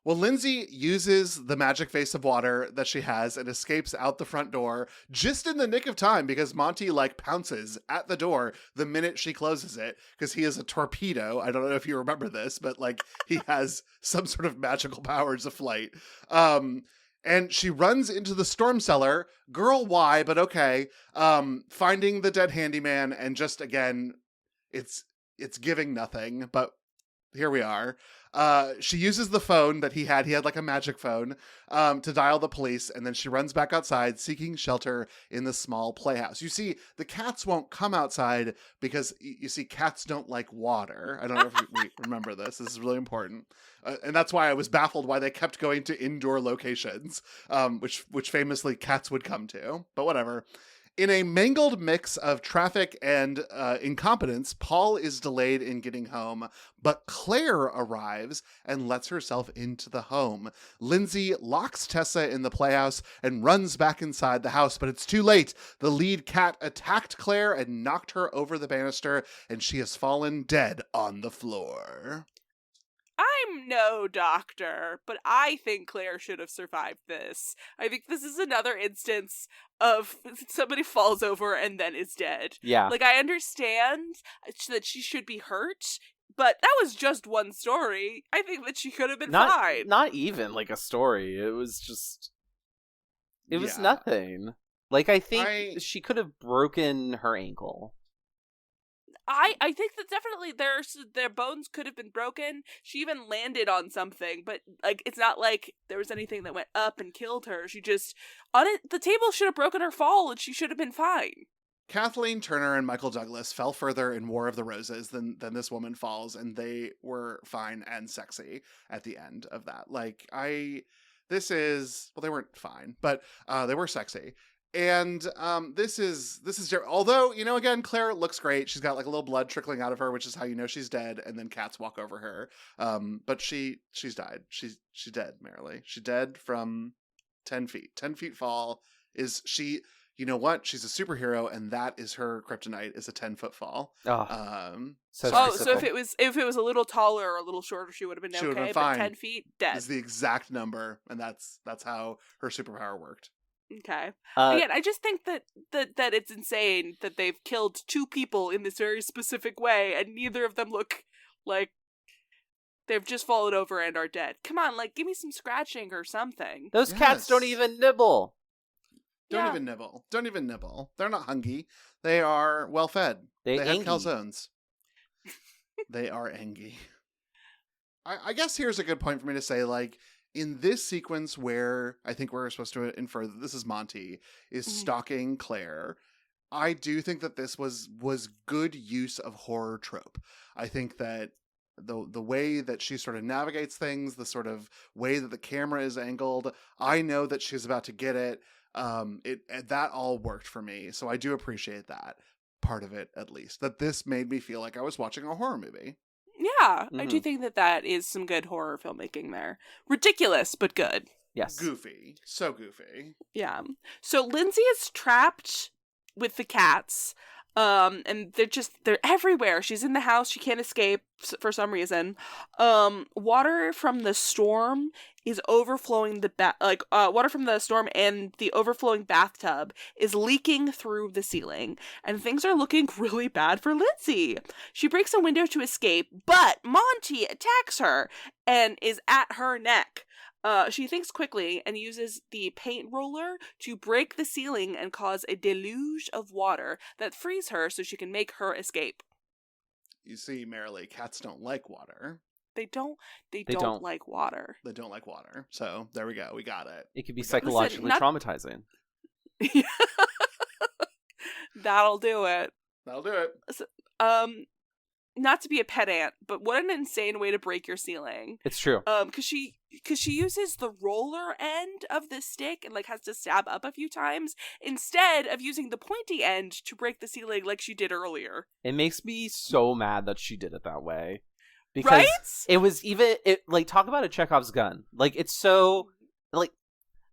Well, Lindsay uses the magic vase of water that she has and escapes out the front door just in the nick of time, because Monty like pounces at the door the minute she closes it, because he is a torpedo. I don't know if you remember this, but like he has some sort of magical powers of flight. And she runs into the storm cellar. Girl, why? But okay. Finding the dead handyman, and just again, it's giving nothing. But here we are. She uses the phone that he had. He had like a magic phone to dial the police, and then she runs back outside, seeking shelter in the small playhouse. You see, the cats won't come outside because you see, cats don't like water. I don't know if we remember this. This is really important. And that's why I was baffled why they kept going to indoor locations, which famously cats would come to, but whatever. In a mangled mix of traffic and incompetence, Paul is delayed in getting home, but Claire arrives and lets herself into the home. Lindsay locks Tessa in the playhouse and runs back inside the house, but it's too late. The lead cat attacked Claire and knocked her over the banister, and she has fallen dead on the floor. I'm no doctor, but I think Claire should have survived this. I think this is another instance of somebody falls over and then is dead. Yeah. Like, I understand that she should be hurt, but that was just one story. I think that she could have been fine. Not even like a story. It was just... It was Yeah. nothing. Like, I think she could have broken her ankle. I think that definitely their bones could have been broken. She even landed on something, but like it's not like there was anything that went up and killed her. She just the table should have broken her fall, and she should have been fine. Kathleen Turner and Michael Douglas fell further in War of the Roses than this woman falls, and they were fine and sexy at the end of that. Like they weren't fine, but they were sexy. And this is although, you know, again, Claire looks great. She's got like a little blood trickling out of her, which is how you know she's dead, and then cats walk over her. But she's died. She's dead, Marilee. She's dead from 10 feet. 10 feet fall is she. You know what? She's a superhero, and that is her kryptonite, is a 10-foot fall. Oh, So if it was a little taller or a little shorter, she would have been She would have okay. been fine. But 10 feet, dead. Is the exact number, and that's how her superpower worked. Okay. Again, I just think that it's insane that they've killed two people in this very specific way, and neither of them look like they've just fallen over and are dead. Come on, like, give me some scratching or something. Those cats don't even nibble. Don't even nibble. Don't even nibble. They're not hungry. They are well fed. They have angy. calzones. They are angy. I guess here's a good point for me to say, like, in this sequence where I think we're supposed to infer that this is Monty is stalking Claire, I do think that this was good use of horror trope. I think that the way that she sort of navigates things, the sort of way that the camera is angled, I know that she's about to get it. That all worked for me. So I do appreciate that part of it, at least. That this made me feel like I was watching a horror movie. Yeah, I do think that is some good horror filmmaking there. Ridiculous, but good. Yes. Goofy. So goofy. Yeah. So Lindsay is trapped with the cats. And they're everywhere. She's in the house. She can't escape for some reason. Water from the storm is overflowing water from the storm and the overflowing bathtub is leaking through the ceiling, and things are looking really bad for Lindsay. She breaks a window to escape, but Monty attacks her and is at her neck. She thinks quickly and uses the paint roller to break the ceiling and cause a deluge of water that frees her so she can make her escape. you see, Marilee, cats don't like water. They don't like water. They don't like water. So there we go. We got it. It can be psychologically traumatizing. That'll do it. That'll do it. So, not to be a pedant, but what an insane way to break your ceiling. It's true. Because she uses the roller end of the stick and like has to stab up a few times instead of using the pointy end to break the ceiling like she did earlier. It makes me so mad that she did it that way. Because right? it was like, talk about a Chekhov's gun. Like, it's so, like,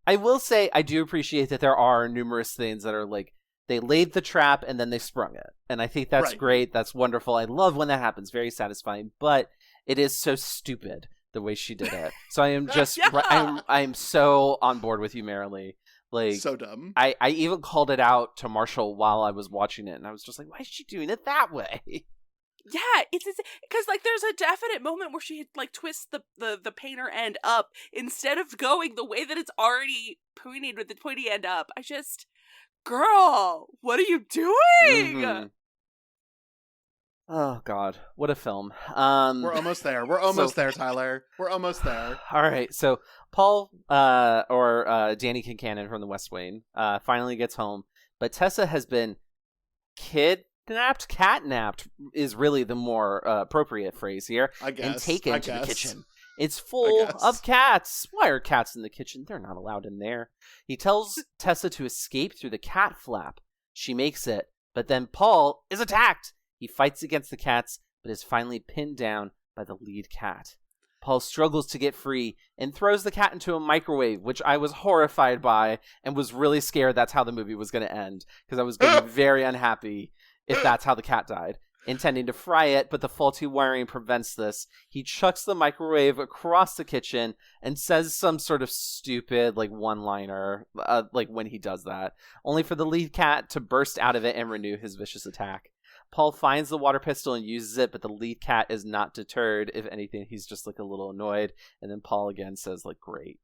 I will say I do appreciate that there are numerous things that are like, they laid the trap and then they sprung it. And I think that's great. That's wonderful. I love when that happens. Very satisfying. But it is so stupid the way she did it. So I am just, I'm so on board with you, Marilee. Like, so dumb. I even called it out to Marshall while I was watching it. And I was just like, why is she doing it that way? Yeah, it's because like there's a definite moment where she like twists the painter end up instead of going the way that it's already pointed with the pointy end up. I just, girl, what are you doing? Mm-hmm. Oh God, what a film! We're almost there. We're almost there, Tyler. We're almost there. All right, so Paul, or Danny Kincannon from The West Wing, finally gets home, but Tessa has been catnapped is really the more appropriate phrase here, I guess, and taken to the kitchen. It's full of cats. Why are cats in the kitchen? They're not allowed in there. He tells Tessa to escape through the cat flap. She makes it, but then Paul is attacked. He fights against the cats, but is finally pinned down by the lead cat. Paul struggles to get free and throws the cat into a microwave, which I was horrified by and was really scared that's how the movie was going to end, because I was going to be very unhappy if that's how the cat died, intending to fry it, but the faulty wiring prevents this. He chucks the microwave across the kitchen and says some sort of stupid, like, one-liner, like, when he does that, only for the lead cat to burst out of it and renew his vicious attack. Paul finds the water pistol and uses it, but the lead cat is not deterred. If anything, he's just, like, a little annoyed, and then Paul again says, like, great.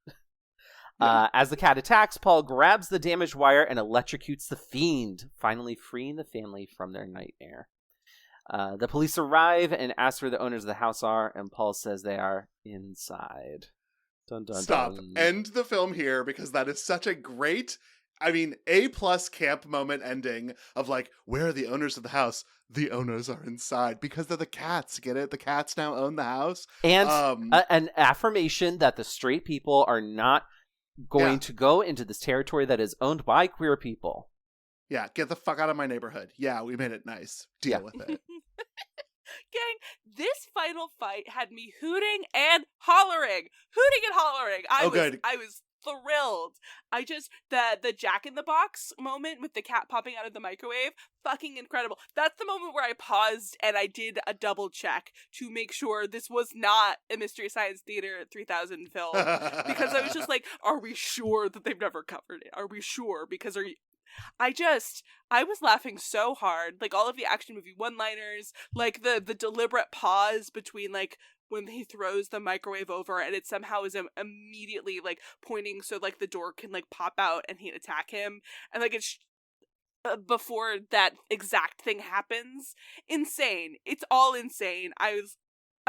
As the cat attacks, Paul grabs the damaged wire and electrocutes the fiend, finally freeing the family from their nightmare. The police arrive and ask where the owners of the house are, and Paul says they are inside. Dun, dun, Stop. dun. End the film here, because that is such a great, A+ camp moment ending of like, where are the owners of the house? The owners are inside because they're the cats. Get it? The cats now own the house. And an affirmation that the straight people are not going to go into this territory that is owned by queer people. Yeah, get the fuck out of my neighborhood. Yeah, we made it nice. Deal with it. Gang, this final fight had me hooting and hollering. I was thrilled. I just, the Jack in the Box moment with the cat popping out of the microwave, fucking incredible. That's the moment where I paused and I did a double check to make sure this was not a Mystery Science Theater 3000 film. Because I was just like, are we sure that they've never covered it? Are we sure? Because I was laughing so hard. Like, all of the action movie one-liners, like the deliberate pause between, like, when he throws the microwave over and it somehow is immediately, like, pointing so, like, the door can, like, pop out and he'd attack him. And, like, it's before that exact thing happens. Insane. It's all insane. I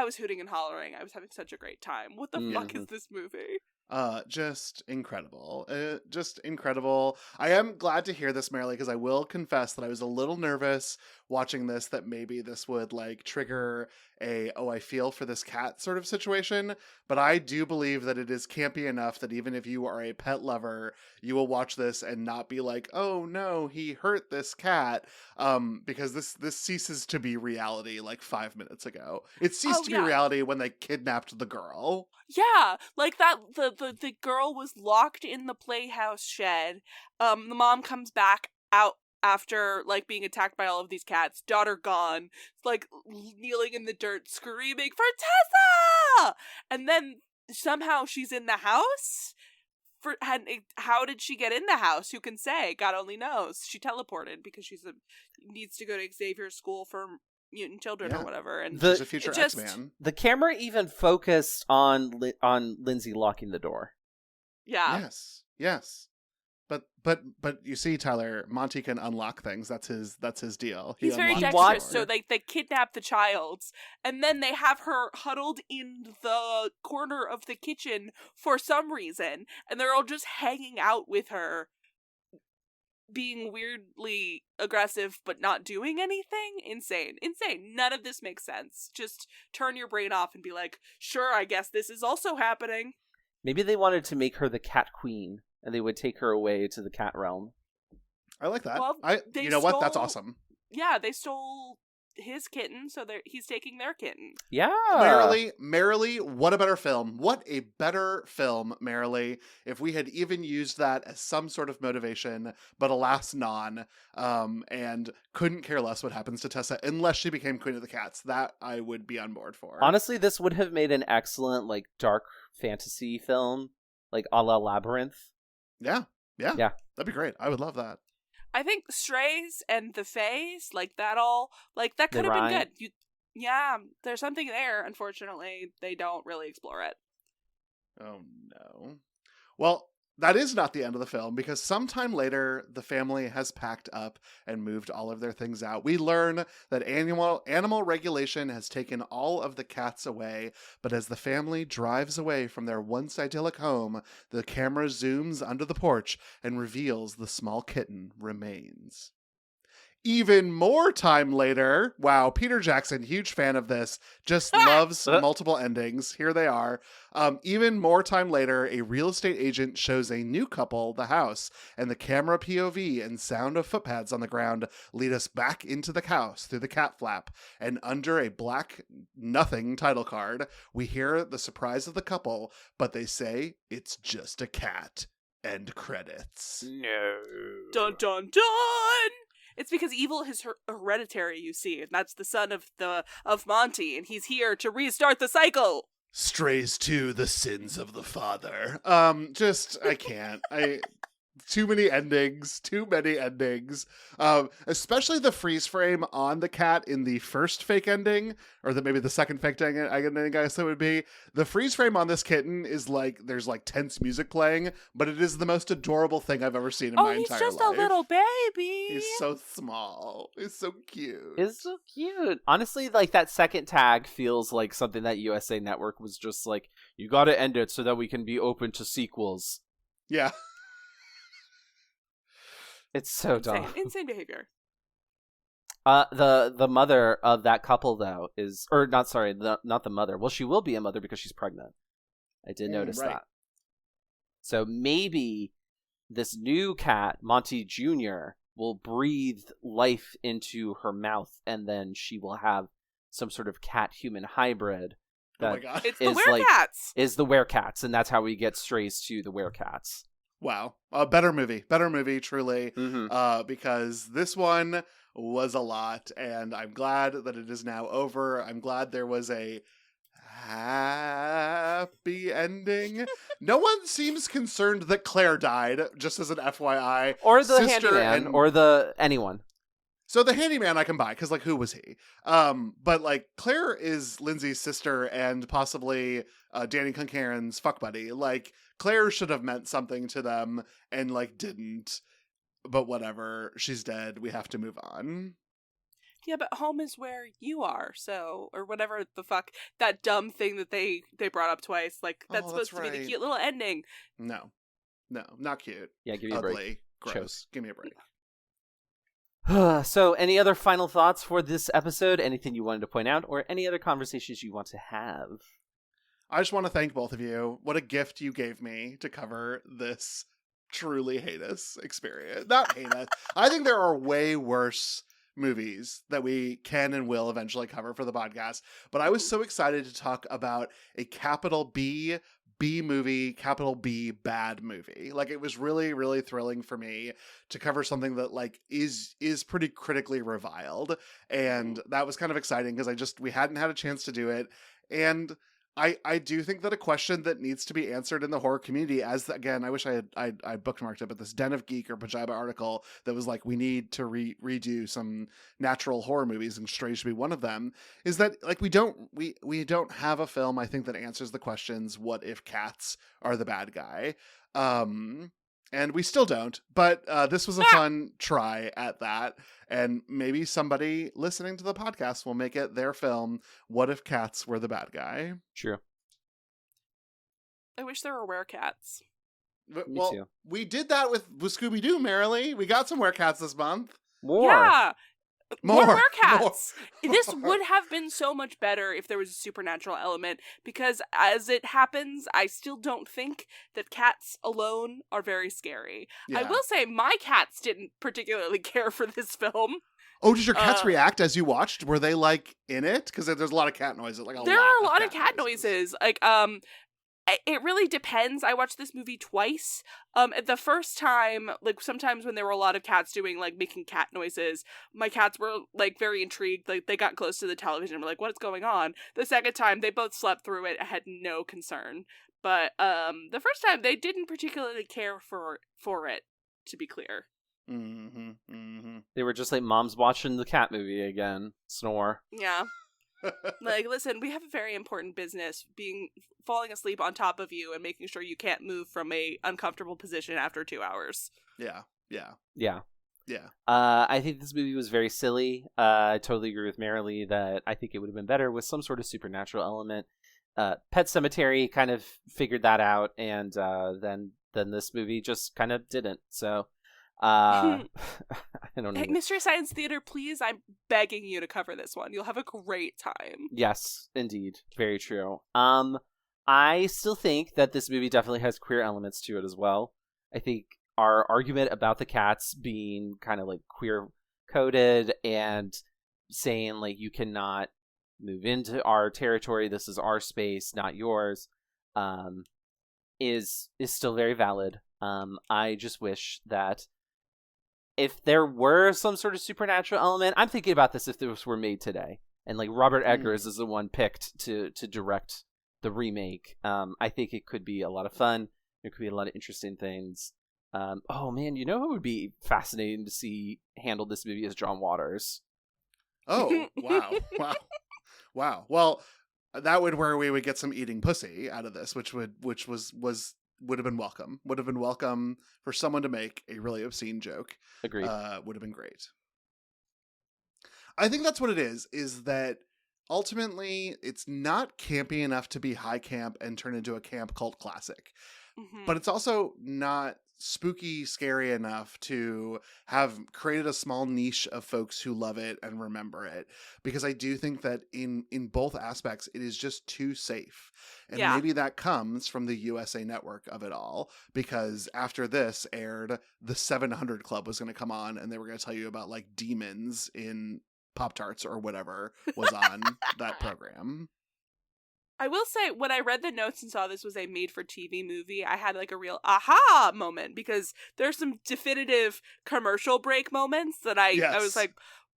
was hooting and hollering. I was having such a great time. What the fuck is this movie? Just incredible. Just incredible. I am glad to hear this, Marilee, because I will confess that I was a little nervous watching this, that maybe this would like trigger I feel for this cat sort of situation. But I do believe that it is campy enough that even if you are a pet lover, you will watch this and not be like, oh no, he hurt this cat. Because this ceases to be reality like 5 minutes ago. It ceased to be reality when they kidnapped the girl. Yeah, like that the girl was locked in the playhouse shed. The mom comes back out after like being attacked by all of these cats. Daughter gone, like kneeling in the dirt screaming for Tessa. And then somehow she's in the house. How did she get in the house? Who can say? God only knows. She teleported because she's needs to go to Xavier's school for mutant children or whatever, and she's a future X-Man. The camera even focused on Lindsay locking the door. Yeah. Yes. But you see, Tyler, Monty can unlock things. That's his deal. He's very unlocks dexterous, more. so they kidnap the child, and then they have her huddled in the corner of the kitchen for some reason, and they're all just hanging out with her, being weirdly aggressive but not doing anything. Insane. None of this makes sense. Just turn your brain off and be like, sure, I guess this is also happening. Maybe they wanted to make her the cat queen, and they would take her away to the cat realm. I like that. Well, you know what? That's awesome. Yeah, they stole his kitten, so he's taking their kitten. Yeah. Merrily, what a better film. What a better film, Merrily, if we had even used that as some sort of motivation, but alas none, and couldn't care less what happens to Tessa unless she became Queen of the Cats. That I would be on board for. Honestly, this would have made an excellent, like, dark fantasy film, like a la Labyrinth. Yeah. That'd be great. I would love that. I think Strays and the Fays, that could have been good. Yeah, there's something there. Unfortunately, they don't really explore it. Oh, no. Well, that is not the end of the film, because sometime later, the family has packed up and moved all of their things out. We learn that animal regulation has taken all of the cats away, but as the family drives away from their once idyllic home, the camera zooms under the porch and reveals the small kitten remains. Even more time later, wow, Peter Jackson, huge fan of this, just loves multiple endings. Here they are. Even more time later, a real estate agent shows a new couple the house, and the camera POV and sound of footpads on the ground lead us back into the house through the cat flap. And under a black nothing title card, we hear the surprise of the couple, but they say it's just a cat. End credits. No. Dun dun dun! It's because evil is hereditary, you see, and that's the son of Monty, and he's here to restart the cycle. Strays 2, the sins of the father. I can't. Too many endings. Especially the freeze frame on the cat in the first fake ending, or maybe the second fake ending, I guess it would be. The freeze frame on this kitten is like, there's like tense music playing, but it is the most adorable thing I've ever seen in my entire life. Oh, he's just a little baby. He's so small. He's so cute. It's so cute. Honestly, like, that second tag feels like something that USA Network was just like, you gotta end it so that we can be open to sequels. Yeah. It's so dumb. Insane behavior. The mother of that couple, though, not the mother. Well, she will be a mother because she's pregnant. I did notice that. So maybe this new cat, Monty Jr., will breathe life into her mouth, and then she will have some sort of cat-human hybrid. Oh my god. It's the werecats! Is the werecats, and that's how we get Strays to the werecats. Wow. A better movie, truly. Mm-hmm. Because this one was a lot, and I'm glad that it is now over. I'm glad there was a happy ending. No one seems concerned that Claire died, just as an FYI. Or the handyman, or anyone. So the handyman I can buy, because, like, who was he? But, like, Claire is Lindsay's sister and possibly Danny Concaren's fuck buddy. Like, Claire should have meant something to them and, like, didn't. But whatever. She's dead. We have to move on. Yeah, but home is where you are, so, or whatever the fuck, that dumb thing that they brought up twice. Like, that's supposed to be the cute little ending. No, not cute. Yeah, give me Ugly. a break. Gross. Choke. Give me a break. So, any other final thoughts for this episode? Anything you wanted to point out, or any other conversations you want to have? I just want to thank both of you. What a gift you gave me to cover this truly heinous experience. Not heinous. I think there are way worse movies that we can and will eventually cover for the podcast, but I was so excited to talk about a capital B movie, capital B bad movie. Like, it was really, really thrilling for me to cover something that, like, is pretty critically reviled, and that was kind of exciting because we hadn't had a chance to do it. And I do think that a question that needs to be answered in the horror community, again, I wish I bookmarked it, but this Den of Geek or Pajiba article that was like, we need to redo some natural horror movies, and Stray should be one of them, is that, like, we don't have a film, I think, that answers the questions, what if cats are the bad guy? And we still don't, but this was a fun try at that. And maybe somebody listening to the podcast will make it their film, What If Cats Were the Bad Guy? True. I wish there were werecats. Me Well, too. we did that with Scooby-Doo, Marilee. We got some werecats this month. More. Yeah. More More. werecats. This would have been so much better if there was a supernatural element, because as it happens, I still don't think that cats alone are very scary. I Yeah. will say my cats didn't particularly care for this film. Oh, did your cats react as you watched? Were they like in it? Because there's a lot of cat noises. Like There are a lot of cat noises. Like, it really depends. I watched this movie twice. The first time, like sometimes when there were a lot of cats doing like making cat noises, my cats were like very intrigued. Like they got close to the television and were like, "What's going on?" The second time, they both slept through it. I had no concern. But the first time, they didn't particularly care for it. To be clear. Mm-hmm, mm-hmm. They were just like mom's watching the cat movie again. Snore. Yeah. Like, listen, we have a very important business, falling asleep on top of you and making sure you can't move from a uncomfortable position after 2 hours. Yeah. I think this movie was very silly. I totally agree with Marilee that I think it would have been better with some sort of supernatural element. Pet Sematary kind of figured that out, and then this movie just kind of didn't. So I don't know. Hey, Mystery Science Theater, please, I'm begging you to cover this one. You'll have a great time. Yes, indeed. Very true. I still think that this movie definitely has queer elements to it as well. I think our argument about the cats being kind of like queer coded and saying like you cannot move into our territory, this is our space, not yours, is still very valid. I just wish that if there were some sort of supernatural element, I'm thinking about this if this were made today, and like Robert Eggers is the one picked to direct the remake. I think it could be a lot of fun. There could be a lot of interesting things. Oh man, you know who would be fascinating to see handle this movie is John Waters. Oh, wow. Well, that where we would get some eating pussy out of this, which would have been welcome. Would have been welcome for someone to make a really obscene joke. Agreed. Would have been great. I think that's what it is that ultimately it's not campy enough to be high camp and turn into a camp cult classic. Mm-hmm. But it's also not spooky, scary enough to have created a small niche of folks who love it and remember it. Because I do think that in both aspects, it is just too safe. And maybe that comes from the USA Network of it all. Because after this aired, the 700 Club was going to come on and they were going to tell you about like demons in Pop-Tarts or whatever was on that program. I will say, when I read the notes and saw this was a made-for-TV movie, I had like a real aha moment, because there's some definitive commercial break moments that I was like,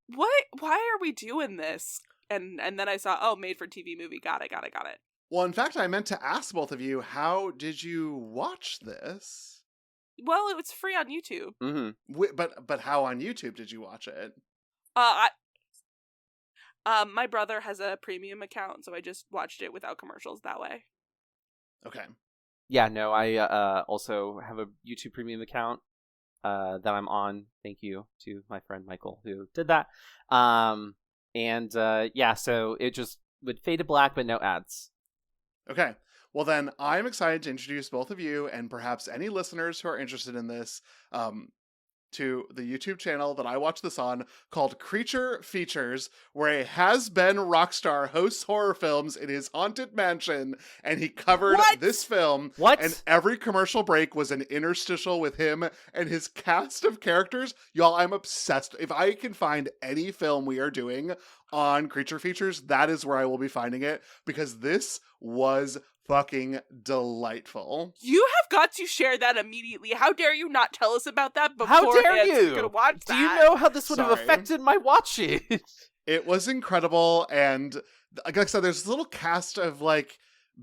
what? Why are we doing this? And then I saw, oh, made-for-TV movie. Got it. Well, in fact, I meant to ask both of you, how did you watch this? Well, it was free on YouTube. Mm-hmm. But how on YouTube did you watch it? My brother has a premium account, so I just watched it without commercials that way. Okay. Yeah, no, I also have a YouTube premium account that I'm on. Thank you to my friend Michael who did that. So it just would fade to black, but no ads. Okay. Well, then I'm excited to introduce both of you and perhaps any listeners who are interested in this to the YouTube channel that I watch this on called Creature Features, where a has-been rock star hosts horror films in his haunted mansion, and he covered this film. What? And every commercial break was an interstitial with him and his cast of characters. Y'all, I'm obsessed. If I can find any film we are doing on Creature Features, that is where I will be finding it, because this was fucking delightful. You have got to share that immediately. How dare you not tell us about that before? How dare you? Gonna watch that. Do you know how this would have affected my watching? It was incredible, and like I said, there's this little cast of like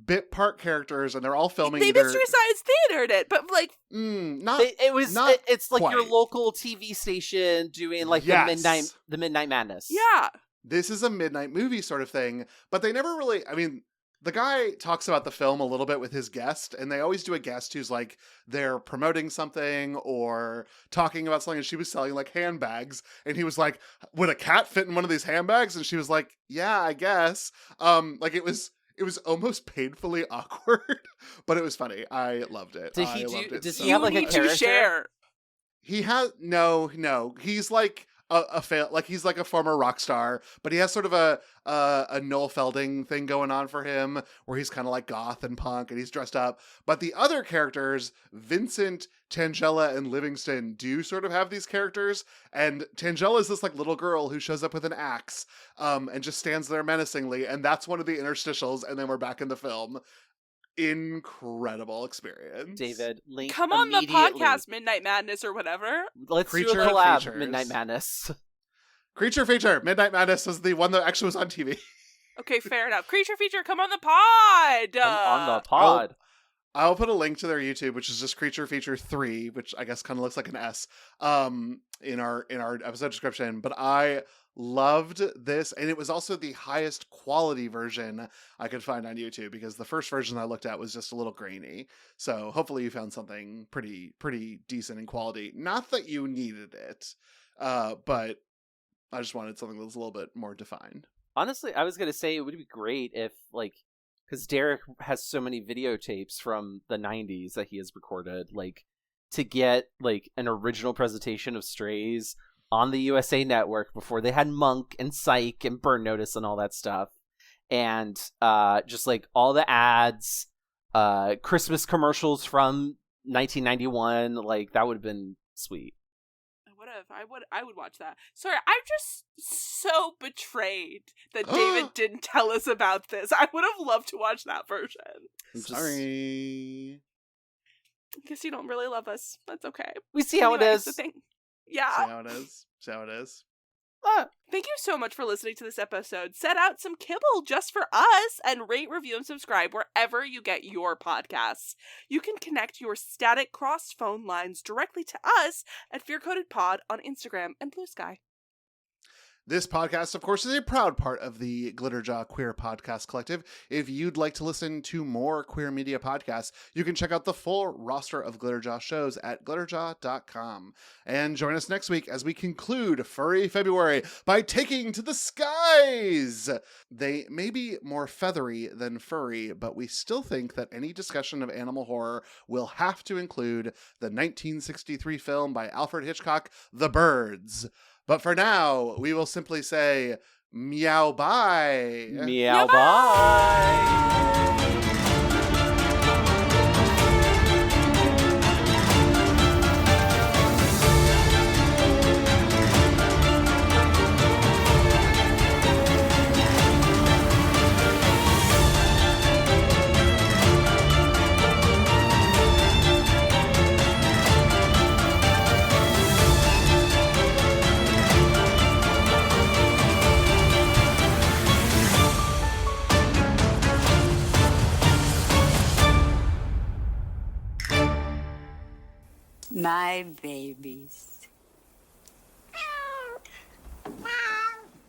bit part characters, and they're all filming. They Mystery Science Theatered it, but like, it's like quite. your local TV station doing like the midnight madness. Yeah, this is a midnight movie sort of thing, but they never really. I mean, The guy talks about the film a little bit with his guest, and they always do a guest who's like, they're promoting something or talking about something, and she was selling like handbags, and he was like, would a cat fit in one of these handbags? And she was like, yeah, I guess. Like it was almost painfully awkward, but it was funny. I loved it. Does he have like a You need character? to share. He has no. He's like he's like a former rock star, but he has sort of a Noel Felding thing going on for him, where he's kind of like goth and punk, and he's dressed up. But the other characters, Vincent, Tangella, and Livingston, do sort of have these characters. And Tangella is this like little girl who shows up with an axe, and just stands there menacingly, and that's one of the interstitials. And then we're back in the film. Incredible experience. David, link Come on the immediately. podcast, Midnight Madness or whatever. Let's do Creature a collab, features. Midnight Madness. Creature feature. Midnight Madness is the one that actually was on TV. Okay, fair enough. Creature feature, come on the pod. Come on the pod. I'll put a link to their YouTube, which is just Creature Feature 3, which I guess kind of looks like an S, in our episode description. But I loved this, and it was also the highest quality version I could find on YouTube, because the first version I looked at was just a little grainy. So hopefully you found something pretty decent in quality. Not that you needed it, but I just wanted something that was a little bit more defined. Honestly, I was going to say it would be great if, like, because Derek has so many videotapes from the 90s that he has recorded, like, to get, like, an original presentation of Strays on the USA Network before they had Monk and Psych and Burn Notice and all that stuff. And just, like, all the ads, Christmas commercials from 1991, like, that would have been sweet. I would watch that. Sorry, I'm just so betrayed that David didn't tell us about this. I would have loved to watch that version. Sorry. I guess you don't really love us. That's okay. We see how it Anyways, is. the thing. Yeah. See how it is. Thank you so much for listening to this episode. Set out some kibble just for us and rate, review, and subscribe wherever you get your podcasts. You can connect your static crossed phone lines directly to us at FearCodedPod on Instagram and Blue Sky. This podcast, of course, is a proud part of the Glitterjaw Queer Podcast Collective. If you'd like to listen to more queer media podcasts, you can check out the full roster of Glitterjaw shows at glitterjaw.com. And join us next week as we conclude Furry February by taking to the skies. They may be more feathery than furry, but we still think that any discussion of animal horror will have to include the 1963 film by Alfred Hitchcock, The Birds. But for now, we will simply say, meow bye. Meow bye. My babies.